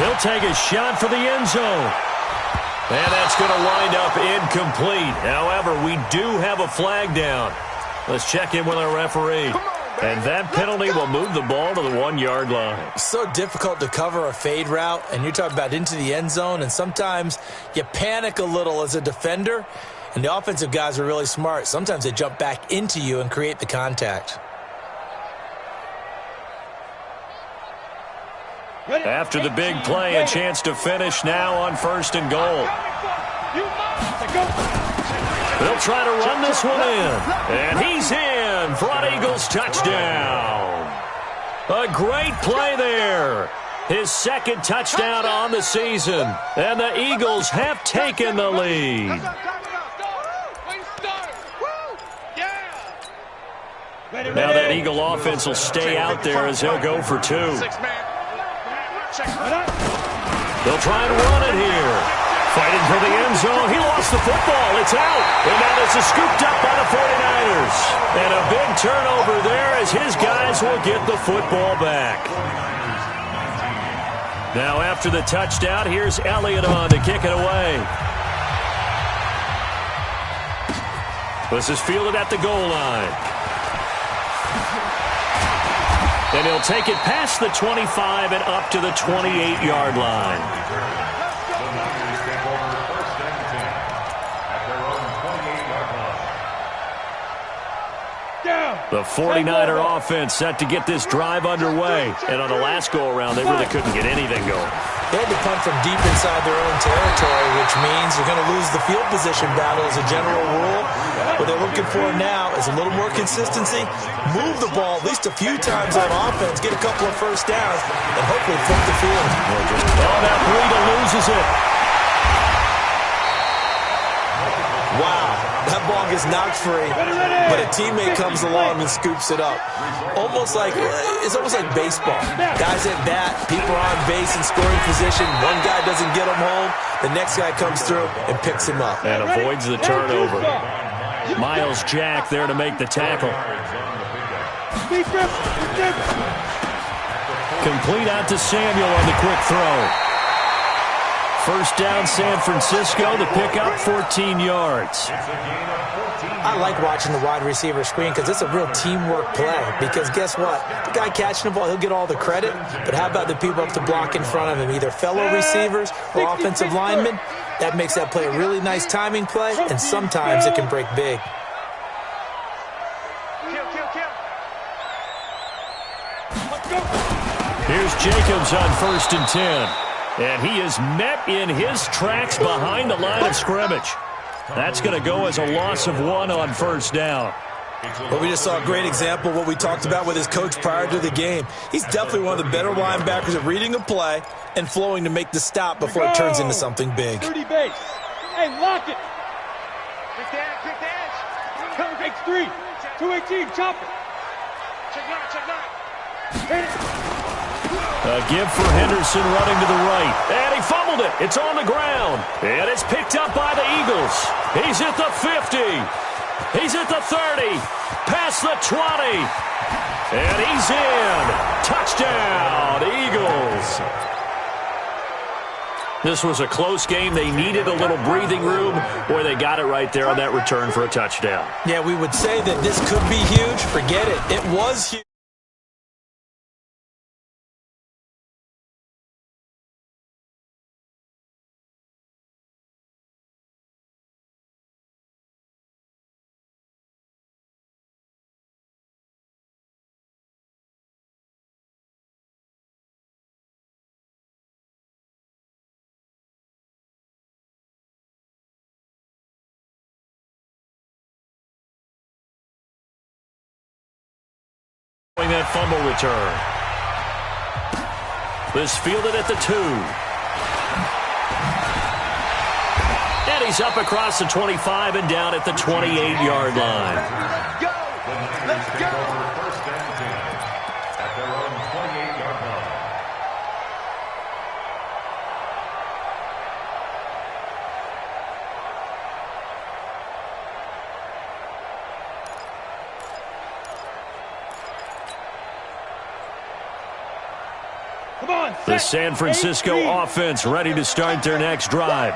He'll take a shot for the end zone. And that's going to wind up incomplete. However, we do have a flag down. Let's check in with our referee. And that penalty will move the ball to the 1-yard line. So difficult to cover a fade route, and you're talking about into the end zone, and sometimes you panic a little as a defender, and the offensive guys are really smart. Sometimes they jump back into you and create the contact. After the big play, a chance to finish now on 1st and goal. They'll try to run this one in. And he's in for an Eagles touchdown. A great play there. His 2nd touchdown on the season. And the Eagles have taken the lead. Now that Eagle offense will stay out there as they'll go for 2. They'll try and run it here. Fighting for the end zone. He lost the football. It's out. And now this is scooped up by the 49ers. And a big turnover there as his guys will get the football back. Now after the touchdown, here's Elliott on to kick it away. This is fielded at the goal line. And he'll take it past the 25 and up to the 28-yard line. The 49er offense set to get this drive underway. And on the last go-around, they really couldn't get anything going. They had to punt from deep inside their own territory, which means you're going to lose the field position battle as a general rule. What they're looking for now is a little more consistency, move the ball at least a few times on offense, get a couple of 1st downs, and hopefully flip the field. Oh, now Breida loses it. Wow, That ball gets knocked free, but a teammate comes along and scoops it up. It's almost like baseball. Guys at bat, people are on base in scoring position. One guy doesn't get him home. The next guy comes through and picks him up. And avoids the turnover. Miles Jack there to make the tackle. Complete out to Samuel on the quick throw. First down, San Francisco. The pickup, 14 yards. I like watching the wide receiver screen because it's a real teamwork play. Because guess what? The guy catching the ball, he'll get all the credit. But how about the people up to block in front of him, either fellow receivers or offensive linemen? That makes that play a really nice timing play, and sometimes it can break big. Here's Jacobs on 1st and 10. And he is met in his tracks behind the line of scrimmage. That's going to go as a loss of 1 on 1st down. Well, we just saw a great example of what we talked about with his coach prior to the game. He's definitely one of the better linebackers at reading a play and flowing to make the stop before it turns into something big. 30 base. Hey, lock it. Quick dash. Cover takes 3. 218, chop it. Check 9. Hit it. A give for Henderson running to the right. And he fumbled it. It's on the ground. And it's picked up by the Eagles. He's at the 50. He's at the 30. Past the 20. And he's in. Touchdown, Eagles. This was a close game. They needed a little breathing room, or they got it right there on that return for a touchdown. Yeah, we would say that this could be huge. Forget it. It was huge. That fumble return. This fielded at the 2. And he's up across the 25 and down at the 28-yard line. Let's go! Let's go! First and 10 at their own 28-yard line. The San Francisco offense ready to start their next drive.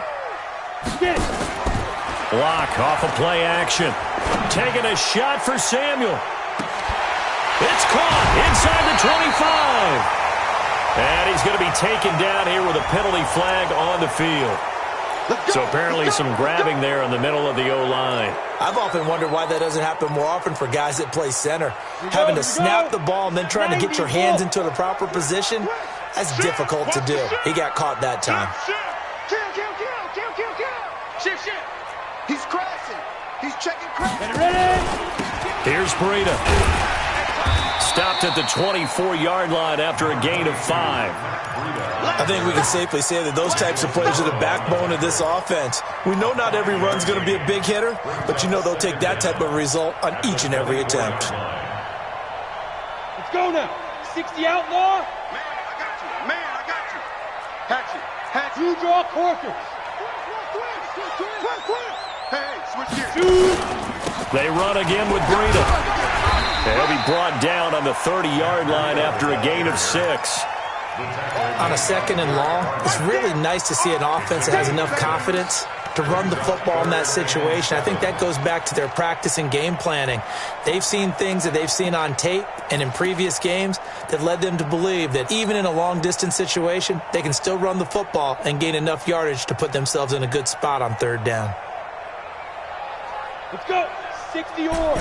Block off of play action. Taking a shot for Samuel. It's caught inside the 25. And he's going to be taken down here with a penalty flag on the field. So apparently some grabbing there in the middle of the O-line. I've often wondered why that doesn't happen more often for guys that play center. Having to snap the ball and then trying to get your hands into the proper position, that's difficult to do. He got caught that time. Kill. Shift. He's crashing. He's checking crash. Here's Breida. Stopped at the 24-yard line after a gain of 5. I think we can safely say that those types of plays are the backbone of this offense. We know not every run's going to be a big hitter, but you know they'll take that type of result on each and every attempt. Let's go now. 60 outlaw. Man, I got you. Hatchet. You draw Corker. Hey, switch gears. They run again with Breida. He'll be brought down on the 30-yard line after a gain of 6. On a 2nd and long, it's really nice to see an offense that has enough confidence to run the football in that situation. I think that goes back to their practice and game planning. They've seen things that they've seen on tape and in previous games that led them to believe that even in a long-distance situation, they can still run the football and gain enough yardage to put themselves in a good spot on 3rd down. Let's go. 60 or.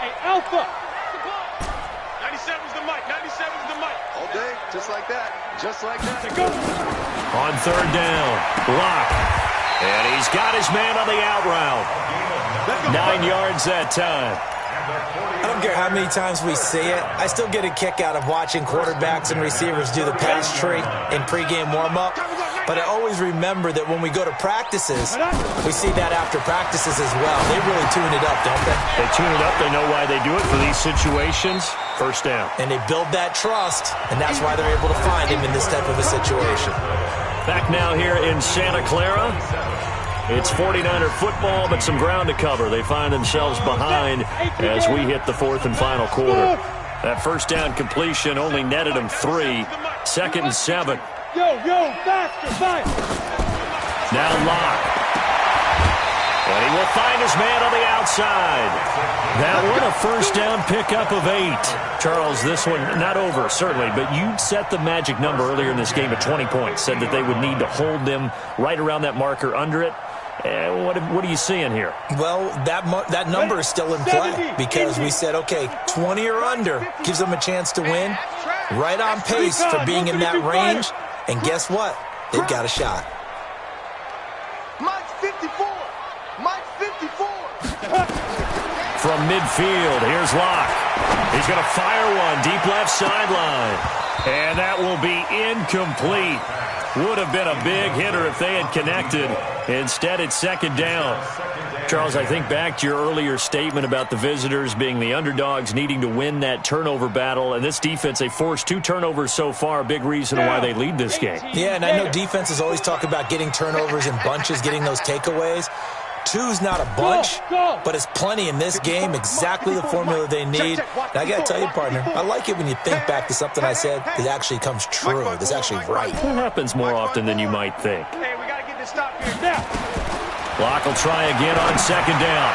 Hey, Alpha. 97's the mic. 97's the mic. All day, just like that. Just like that. Let's go. On 3rd down, block. And he's got his man on the out route. 9 yards that time. I don't care how many times we see it. I still get a kick out of watching quarterbacks and receivers do the pass tree in pregame warm-up. But I always remember that when we go to practices, we see that after practices as well. They really tune it up, don't they? They tune it up. They know why they do it for these situations. First down. And they build that trust, and that's why they're able to find him in this type of a situation. Back now here in Santa Clara. It's 49er football, but some ground to cover. They find themselves behind as we hit the fourth and final quarter. That first down completion only netted them 3. 2nd and 7. Faster, fire! Now Locke. And he will find his man on the outside. That one, a first down pickup of 8. Charles, this one not over, certainly, but you set the magic number earlier in this game at 20 points. Said that they would need to hold them right around that marker under it. What are you seeing here? Well, that number is still in play because we said, okay, 20 or under gives them a chance to win. Right on pace for being in that range. And guess what? They've got a shot. Mike's 54. Mike's 54. From midfield, here's Locke. He's going to fire one deep left sideline. And that will be incomplete. Would have been a big hitter if they had connected. Instead, it's 2nd down. Charles, I think back to your earlier statement about the visitors being the underdogs needing to win that turnover battle. And this defense, they forced 2 turnovers so far, a big reason why they lead this game. Yeah, and I know defenses always talk about getting turnovers in bunches, getting those takeaways. 2's not a bunch, but it's plenty in this game, exactly the formula they need. And I got to tell you, partner, I like it when you think back to something I said that actually comes true, that's actually right. It happens more often than you might think. Hey, we got to get this stop here now. Locke will try again on 2nd down.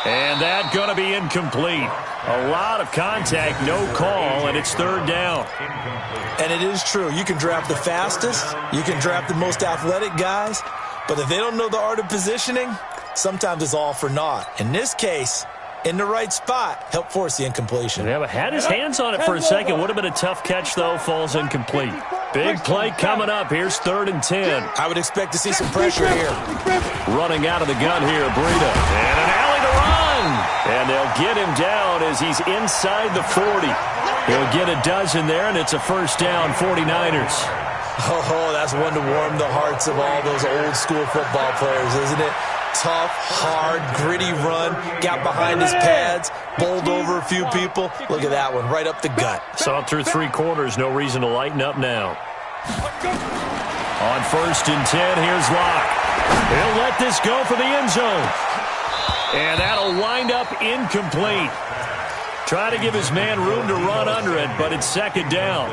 And that's going to be incomplete. A lot of contact, no call, and it's 3rd down. And it is true. You can draft the fastest, you can draft the most athletic guys, but if they don't know the art of positioning, sometimes it's all for naught. In this case, in the right spot, help force the incompletion. Yeah, but had his hands on it for a second. Would have been a tough catch, though. Falls incomplete. Big play coming up. Here's 3rd and 10. I would expect to see some pressure here. Running out of the gun here, Breida. And an alley to run. And they'll get him down as he's inside the 40. He'll get a dozen there, and it's a first down, 49ers. Oh, that's one to warm the hearts of all those old-school football players, isn't it? Tough, hard, gritty run, got behind his pads, bowled over a few people. Look at that one, right up the gut. Saw it through 3 quarters, no reason to lighten up now. On 1st and 10, here's Locke. He'll let this go for the end zone. And that'll wind up incomplete. Try to give his man room to run under it, but it's 2nd down.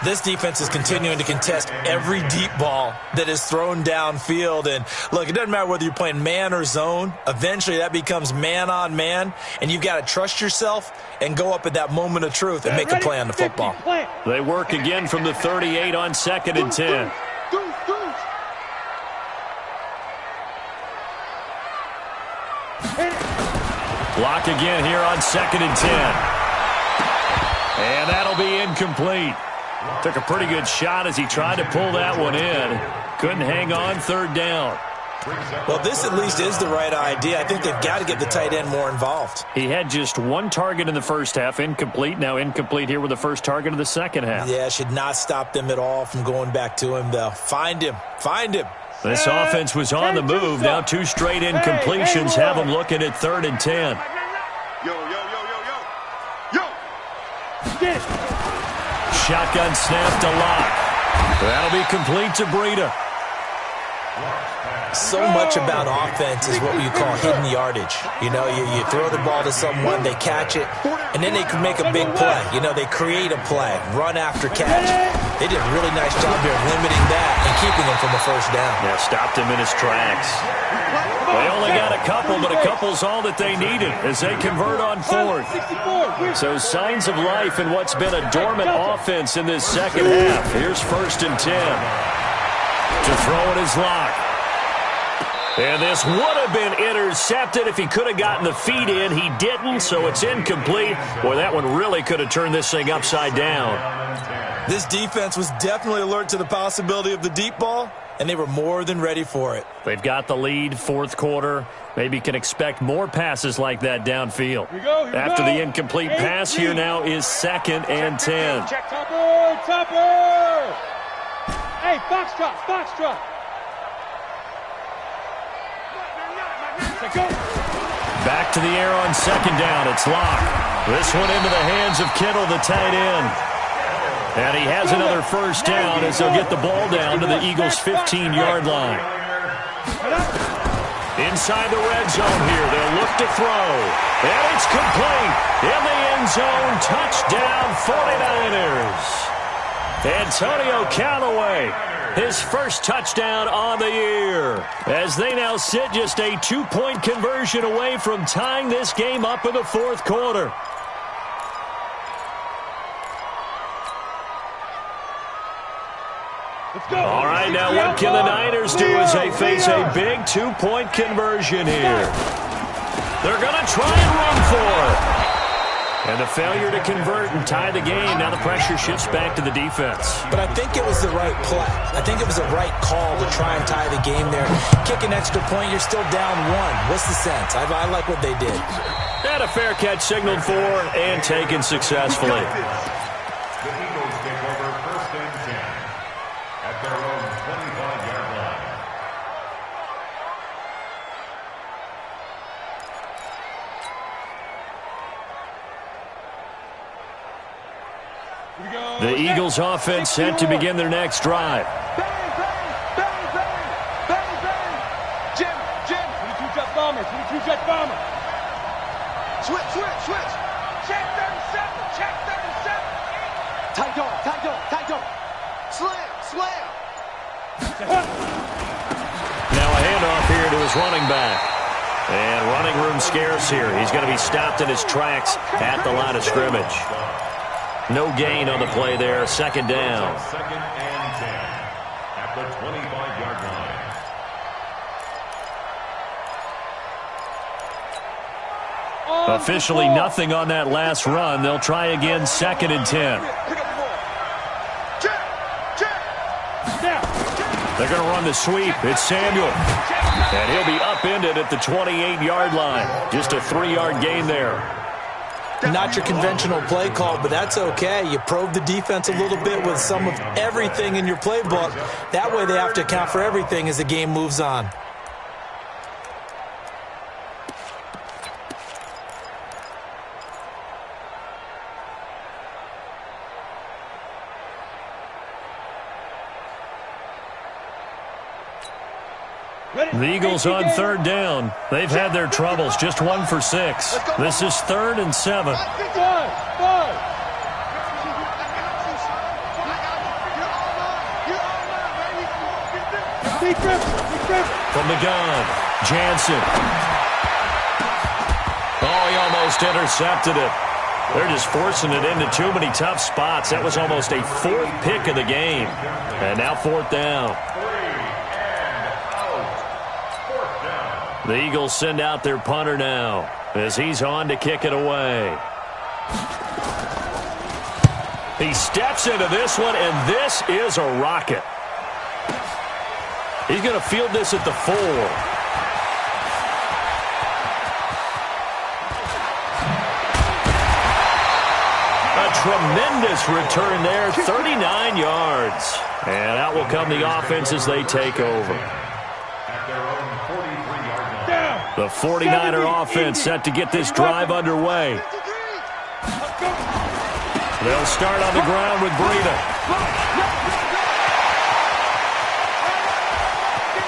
This defense is continuing to contest every deep ball that is thrown downfield. And, look, it doesn't matter whether you're playing man or zone. Eventually, that becomes man-on-man, and you've got to trust yourself and go up at that moment of truth and make a play on the football. They work again from the 38 on 2nd and 10. Block again here on 2nd and 10. And that'll be incomplete. Took a pretty good shot as he tried to pull that one in. Couldn't hang on, 3rd down. Well, this at least is the right idea. I think they've got to get the tight end more involved. He had just 1 target in the first half, incomplete. Now incomplete here with the first target of the second half. Yeah, should not stop them at all from going back to him, though. Find him. Find him. This offense was on the move. Now 2 straight incompletions have them looking at 3rd and 10. Shotgun snap to Locke. That'll be complete to Breida. So much about offense is what you call hidden yardage. You know, you throw the ball to someone, they catch it, and then they can make a big play. You know, they create a play, run after catch. They did a really nice job here of limiting that and keeping him from a first down. Yeah, stopped him in his tracks. They only got a couple, but a couple's all that they needed as they convert on 4th. So signs of life in what's been a dormant offense in this second half. Here's 1st and 10. To throw it is Locke. And this would have been intercepted if he could have gotten the feet in. He didn't, so it's incomplete. Boy, that one really could have turned this thing upside down. This defense was definitely alert to the possibility of the deep ball, and they were more than ready for it. They've got the lead, 4th quarter. Maybe can expect more passes like that downfield. After the incomplete pass, here now is 2nd and 10. Check, Topper! Hey, foxtrot, foxtrot. Go. Back to the air on second down. It's Locke. This one into the hands of Kittle, the tight end. And he has another first down as they'll get the ball down to the Eagles' 15-yard line. Inside the red zone here. They'll look to throw. And it's complete. In the end zone. Touchdown 49ers. Antonio Callaway, his first touchdown on the year, as they now sit just a 2-point conversion away from tying this game up in the fourth quarter. All right, now what can the Niners do as they face a big 2-point conversion here? They're going to try and run for it. And the failure to convert and tie the game. Now the pressure shifts back to the defense. But I think it was the right play. I think it was the right call to try and tie the game there. Kick an extra point, you're still down one. What's the sense? I like what they did. And a fair catch signaled for and taken successfully. The Eagles take over first and 10 at their own 25-yard line. The Eagles offense set to begin their next drive. Bang, bang, bang, bang, bang, bang. Jim, 22-jet bomber, 22-jet bomber. Switch, switch, switch. Check 37, check 37. Tight dog, tight dog, tight dog. Slam, slam. Now a handoff here to his running back. And running room scarce here. He's going to be stopped in his tracks at the line of scrimmage. No gain on the play there. Second down. Second and 10 at the 25-yard line. Officially nothing on that last run. They'll try again second and 10. They're going to run the sweep. It's Samuel. And he'll be upended at the 28-yard line. Just a 3-yard gain there. Not your conventional play call, but that's okay. You probe the defense a little bit with some of everything in your playbook. That way they have to account for everything as the game moves on. The Eagles on third down. They've had their troubles. Just 1 for 6. This is 3rd and 7. From the gun, Jansen. Oh, he almost intercepted it. They're just forcing it into too many tough spots. That was almost a 4th pick of the game. And now 4th down. The Eagles send out their punter now as he's on to kick it away. He steps into this one, and this is a rocket. He's going to field this at the 4. A tremendous return there, 39 yards. And out will come the offense as they take over. The 49er offense set to get this drive underway. They'll start on the ground with Breida.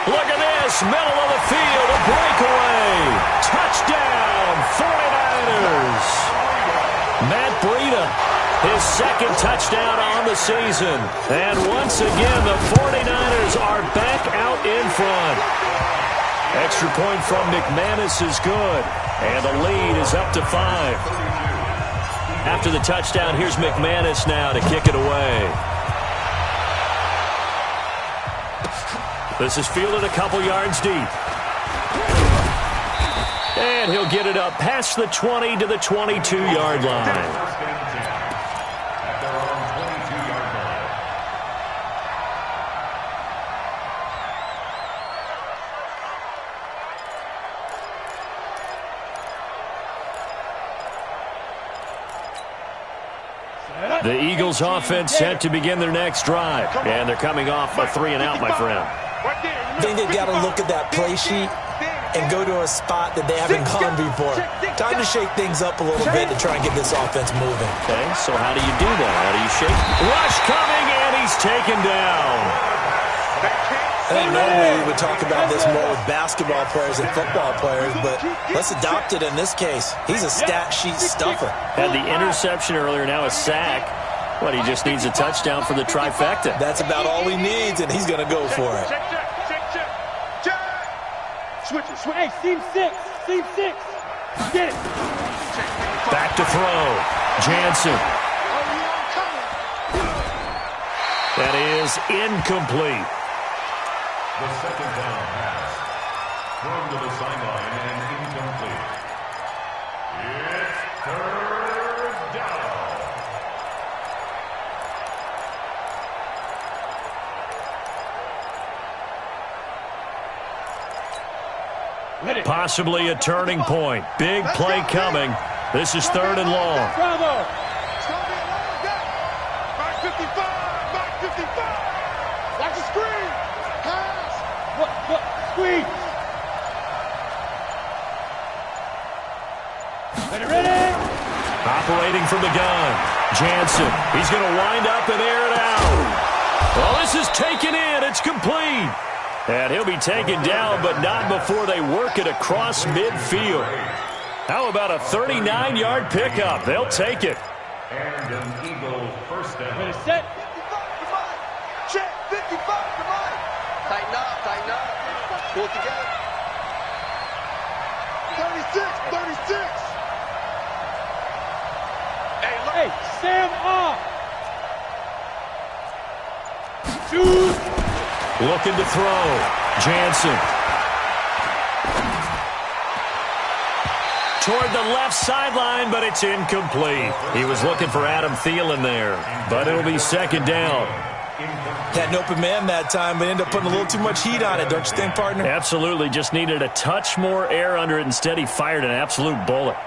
Look at this, middle of the field, a breakaway. Touchdown, 49ers. Matt Breida, his 2nd touchdown on the season. And once again, the 49ers are back out in front. Extra point from McManus is good, and the lead is up to 5. After the touchdown, here's McManus now to kick it away. This is fielded a couple yards deep. And he'll get it up past the 20 to the 22-yard line. The Eagles offense set to begin their next drive. And they're coming off a 3-and-out, my friend. I think they've got to look at that play sheet and go to a spot that they haven't gone before. Time to shake things up a little bit to try and get this offense moving. Okay, so how do you do that? How do you shake? Rush coming, and he's taken down. I think normally we would talk about this more with basketball players and football players, but let's adopt it in this case. He's a stat sheet stuffer. Had the interception earlier, now a sack. What, he just needs a touchdown for the trifecta. That's about all he needs, and he's going to go for it. Switch. Hey, seam six. Get it. Back to throw. Jansen. That is incomplete. The second down pass. Thrown to the sideline and incomplete. It's third down. Possibly a turning point. Big play coming. This is 3rd and long. Bravo. It's going to be a long day. Back 55. Watch the screen. Pass. Look, squeeze. Ready. Operating from the gun. Jansen. He's going to wind up and air it out. Well, this is taken in. It's complete. And he'll be taken down, but not before they work it across midfield. How about a 39-yard pickup? They'll take it. And an Eagle first down. Ready, set. 55, check, 55, come on. Tighten up. Pull it together. 36. Hey, Sam off. Shoot. Looking to throw. Jansen. Toward the left sideline, but it's incomplete. He was looking for Adam Thielen there, but it'll be 2nd down. Had an open man that time, but ended up putting a little too much heat on it, don't you think, partner? Absolutely. Just needed a touch more air under it. Instead, he fired an absolute bullet.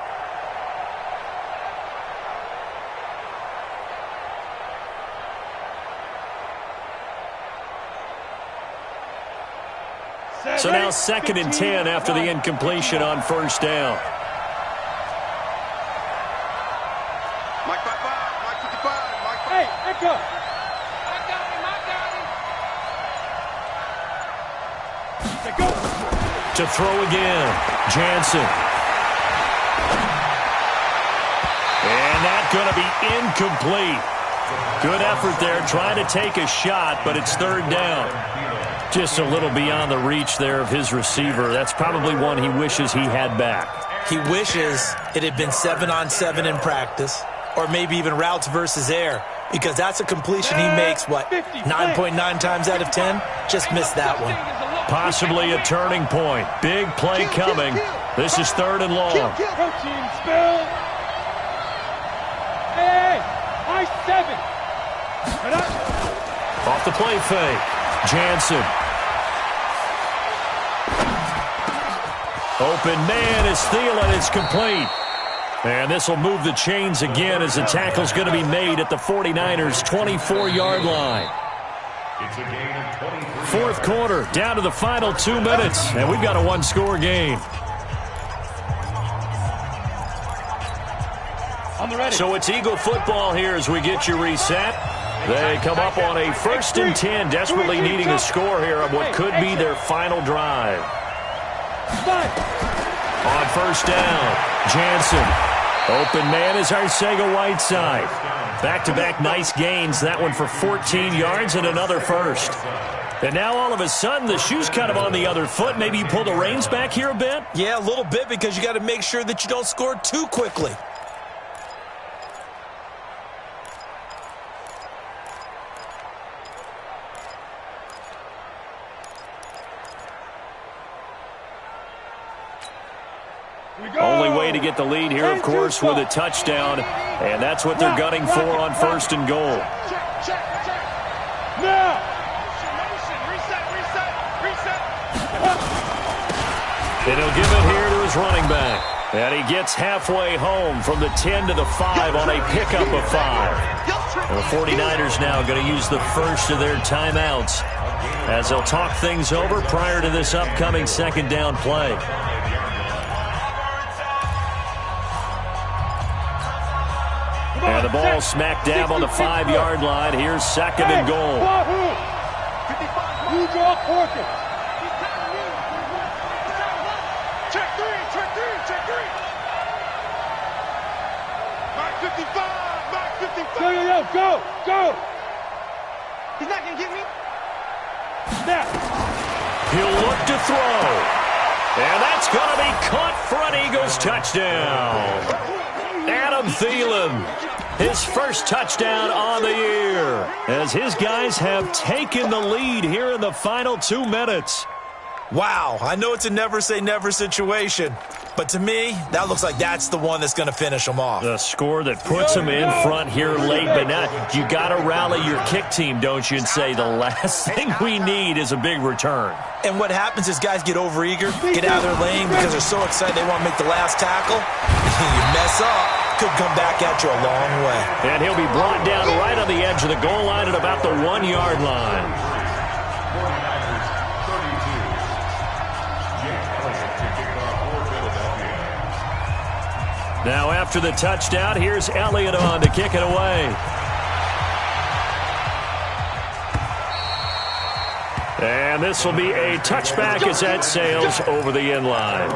So now 2nd and 10 after the incompletion on 1st down. Mike 55. Hey, echo. I got him. Say go. To throw again. Jansen. And that's going to be incomplete. Good effort there, trying to take a shot, but it's 3rd down. Just a little beyond the reach there of his receiver. That's probably one he wishes he had back. He wishes it had been 7-on-7 in practice, or maybe even routes versus air, because that's a completion he makes, 9.9 times out of 10? Just missed that one. Possibly a turning point. Big play coming. This is 3rd and long. Protein spill. Hey, high 7. Right up. Off the play fake. Jansen. Open man is Thielen. It's complete. And this will move the chains again as the tackle's going to be made at the 49ers' 24-yard line. It's a gain of 23. 4th quarter, down to the final 2 minutes, and we've got a 1-score game. On the ready. So it's Eagle football here as we get you reset. They come up on a 1st and 10, desperately needing a score here on what could be their final drive. On 1st down, Jansen. Open man is Arcega-Whiteside. Back-to-back nice gains, that one for 14 yards and another first. And now all of a sudden, the shoe's kind of on the other foot. Maybe you pull the reins back here a bit? Yeah, a little bit, because you got to make sure that you don't score too quickly. Only way to get the lead here, of course, with a touchdown. And that's what they're gunning for on 1st and goal. Check. Now. Reset. And he'll give it here to his running back. And he gets halfway home from the 10 to the 5 on a pickup of 5. And the 49ers now going to use the first of their timeouts as they'll talk things over prior to this upcoming second down play. And the ball smack dab on the 5-yard line. Here's second and goal. You draw portion. Check three. Mark 55. Go. He's not going to get me. Snap. He'll look to throw. And that's going to be caught for an Eagles touchdown. Adam Thielen, his first touchdown on the year, as his guys have taken the lead here in the final 2 minutes. Wow, I know it's a never say never situation, but to me, that looks like that's the one that's going to finish them off. The score that puts them in front here late, but now you got to rally your kick team, don't you, and say the last thing we need is a big return. And what happens is guys get overeager, get out of their lane because they're so excited they want to make the last tackle. You mess up, could come back at you a long way. And he'll be brought down right on the edge of the goal line at about the 1-yard line. Now after the touchdown, here's Elliott on to kick it away. And this will be a touchback as that sails over the end line.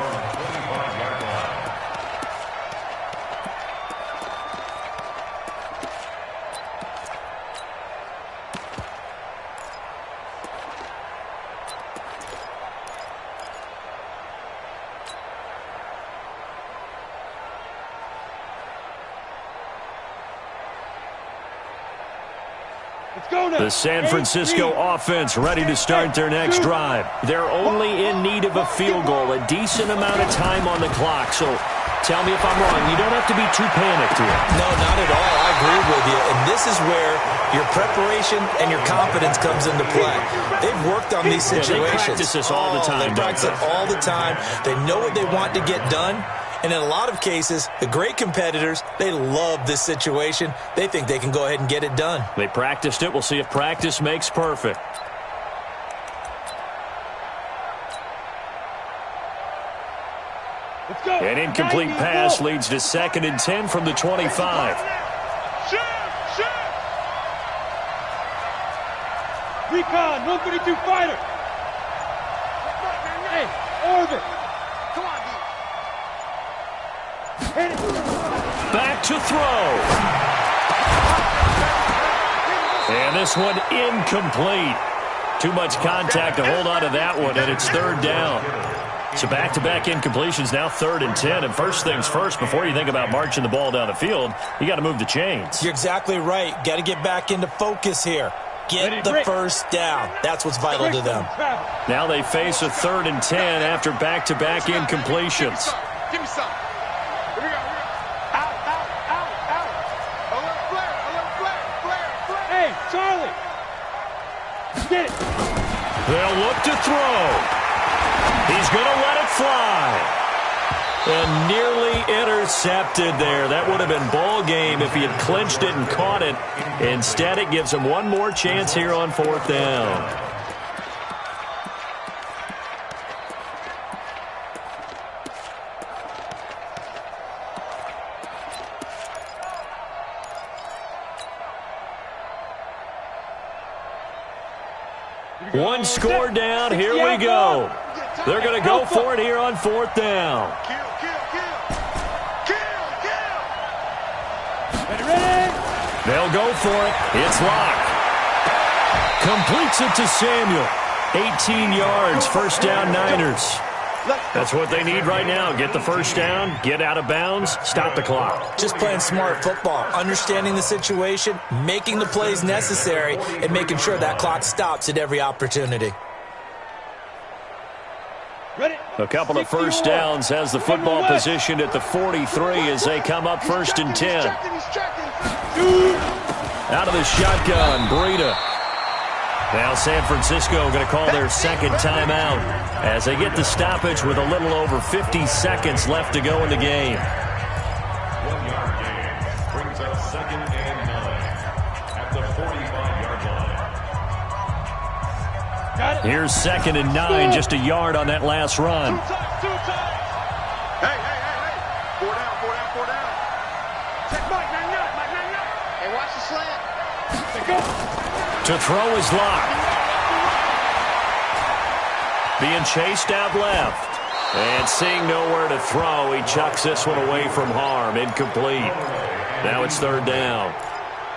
The San Francisco offense ready to start their next drive. They're only in need of a field goal, a decent amount of time on the clock. So tell me if I'm wrong. You don't have to be too panicked here. No, not at all. I agree with you. And this is where your preparation and your confidence comes into play. They've worked on these situations. They practice this all the time. They practice it all the time. They know what they want to get done. And in a lot of cases, the great competitors, they love this situation. They think they can go ahead and get it done. They practiced it. We'll see if practice makes perfect. Let's go. An incomplete pass leads to 2nd and 10 from the 25. Recon, 132 fighter. Hey, orbit. Come on, Back to throw. And this one incomplete. Too much contact to hold on to that one, and it's 3rd down. So back-to-back incompletions, now 3rd and 10. And first things first, before you think about marching the ball down the field, you got to move the chains. You're exactly right. Got to get back into focus here. Get the first down. That's what's vital to them. Now they face a 3rd and 10 after back-to-back incompletions. Give me some. Here we go. Out. A little flare. Hey, Charlie. Get it. They'll look to throw. He's going to let it fly. And nearly intercepted there. That would have been ball game if he had clinched it and caught it. Instead, it gives him one more chance here on 4th down. One score down. Here we go. They're going to go for it here on 4th down. Kill. Ready? They'll go for it. It's locked. Completes it to Samuel. 18 yards. First down, Niners. That's what they need right now. Get the first down, get out of bounds, stop the clock. Just playing smart football, understanding the situation, making the plays necessary, and making sure that clock stops at every opportunity. Ready? A couple of first downs has the football positioned at the 43 as they come up 1st and 10. He's checking. Out of the shotgun, Breida. Now San Francisco going to call their second timeout as they get the stoppage with a little over 50 seconds left to go in the game. 1 yard gain brings up 2nd and 9 at the 45-yard line. Here's 2nd and 9, just a yard on that last run. Hey. 4 down. Check Mike, man. Hey, watch the slant. To throw is locked. Being chased out left. And seeing nowhere to throw, he chucks this one away from harm. Incomplete. Now it's 3rd down.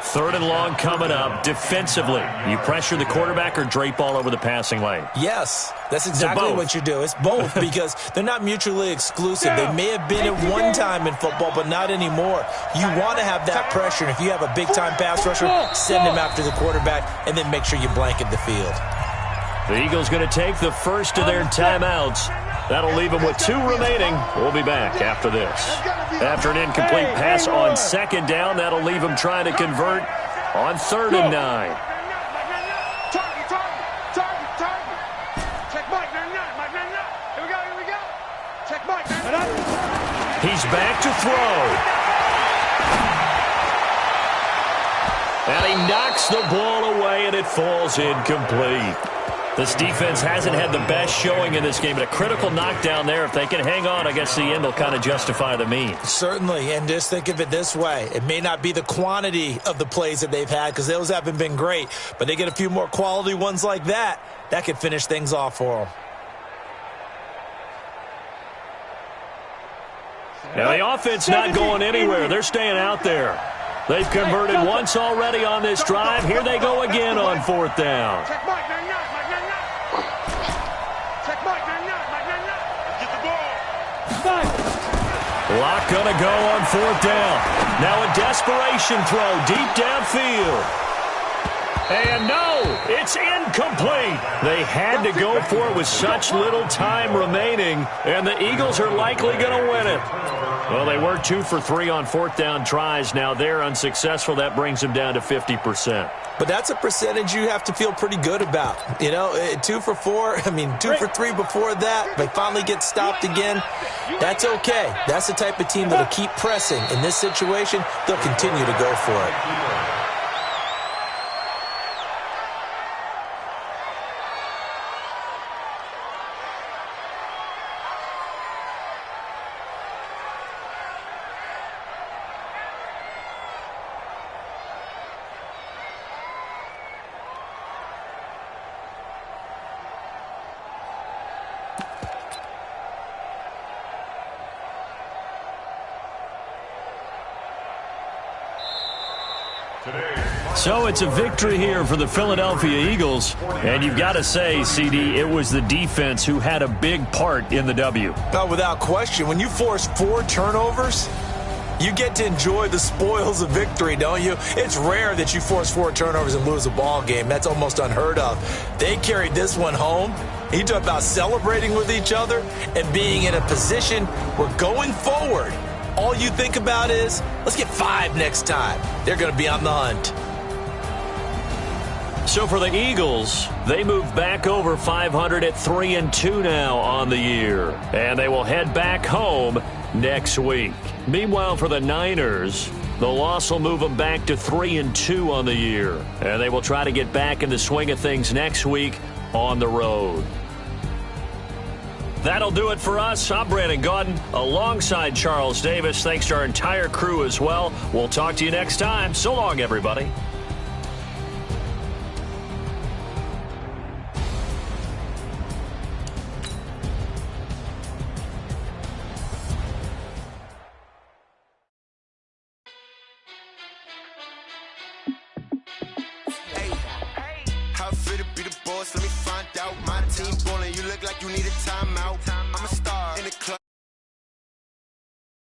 3rd and long coming up. Defensively, you pressure the quarterback or drape all over the passing lane? Yes, that's exactly what you do. It's both because they're not mutually exclusive. They may have been at one time in football, but not anymore. You want to have that pressure, and if you have a big-time pass rusher, send him after the quarterback, and then make sure you blanket the field. The Eagles going to take the first of their timeouts. That'll leave them with 2 remaining. We'll be back after this. After an incomplete pass on 2nd down, that'll leave them trying to convert on 3rd and 9. Target. Check Mike, man. Here we go. Check Mike, man. He's back to throw. And he knocks the ball away, and it falls incomplete. This defense hasn't had the best showing in this game, but a critical knockdown there. If they can hang on, I guess the end will kind of justify the means. Certainly, and just think of it this way. It may not be the quantity of the plays that they've had because those haven't been great, but they get a few more quality ones like that. That could finish things off for them. Now, the offense not going anywhere. They're staying out there. They've converted once already on this drive. Here they go again on 4th down. Check Mike, man. Get the ball. Lock going to go on 4th down. Now a desperation throw deep downfield. And no, it's incomplete. They had to go for it with such little time remaining, and the Eagles are likely going to win it. Well, they were 2 for 3 on 4th down tries. Now they're unsuccessful. That brings them down to 50%. But that's a percentage you have to feel pretty good about. 2 for 4, 2 for 3 before that. They finally get stopped again. That's okay. That's the type of team that'll keep pressing. In this situation, they'll continue to go for it. So it's a victory here for the Philadelphia Eagles. And you've got to say, CD, it was the defense who had a big part in the W. No, without question. When you force 4 turnovers, you get to enjoy the spoils of victory, don't you? It's rare that you force 4 turnovers and lose a ball game. That's almost unheard of. They carried this one home. You talk about celebrating with each other and being in a position where going forward, all you think about is, let's get 5 next time. They're going to be on the hunt. So for the Eagles, they move back over 500 at 3-2 now on the year. And they will head back home next week. Meanwhile, for the Niners, the loss will move them back to 3-2 on the year. And they will try to get back in the swing of things next week on the road. That'll do it for us. I'm Brandon Gaudin alongside Charles Davis. Thanks to our entire crew as well. We'll talk to you next time. So long, everybody. Let me find out. My team ballin', you look like you need a timeout. I'ma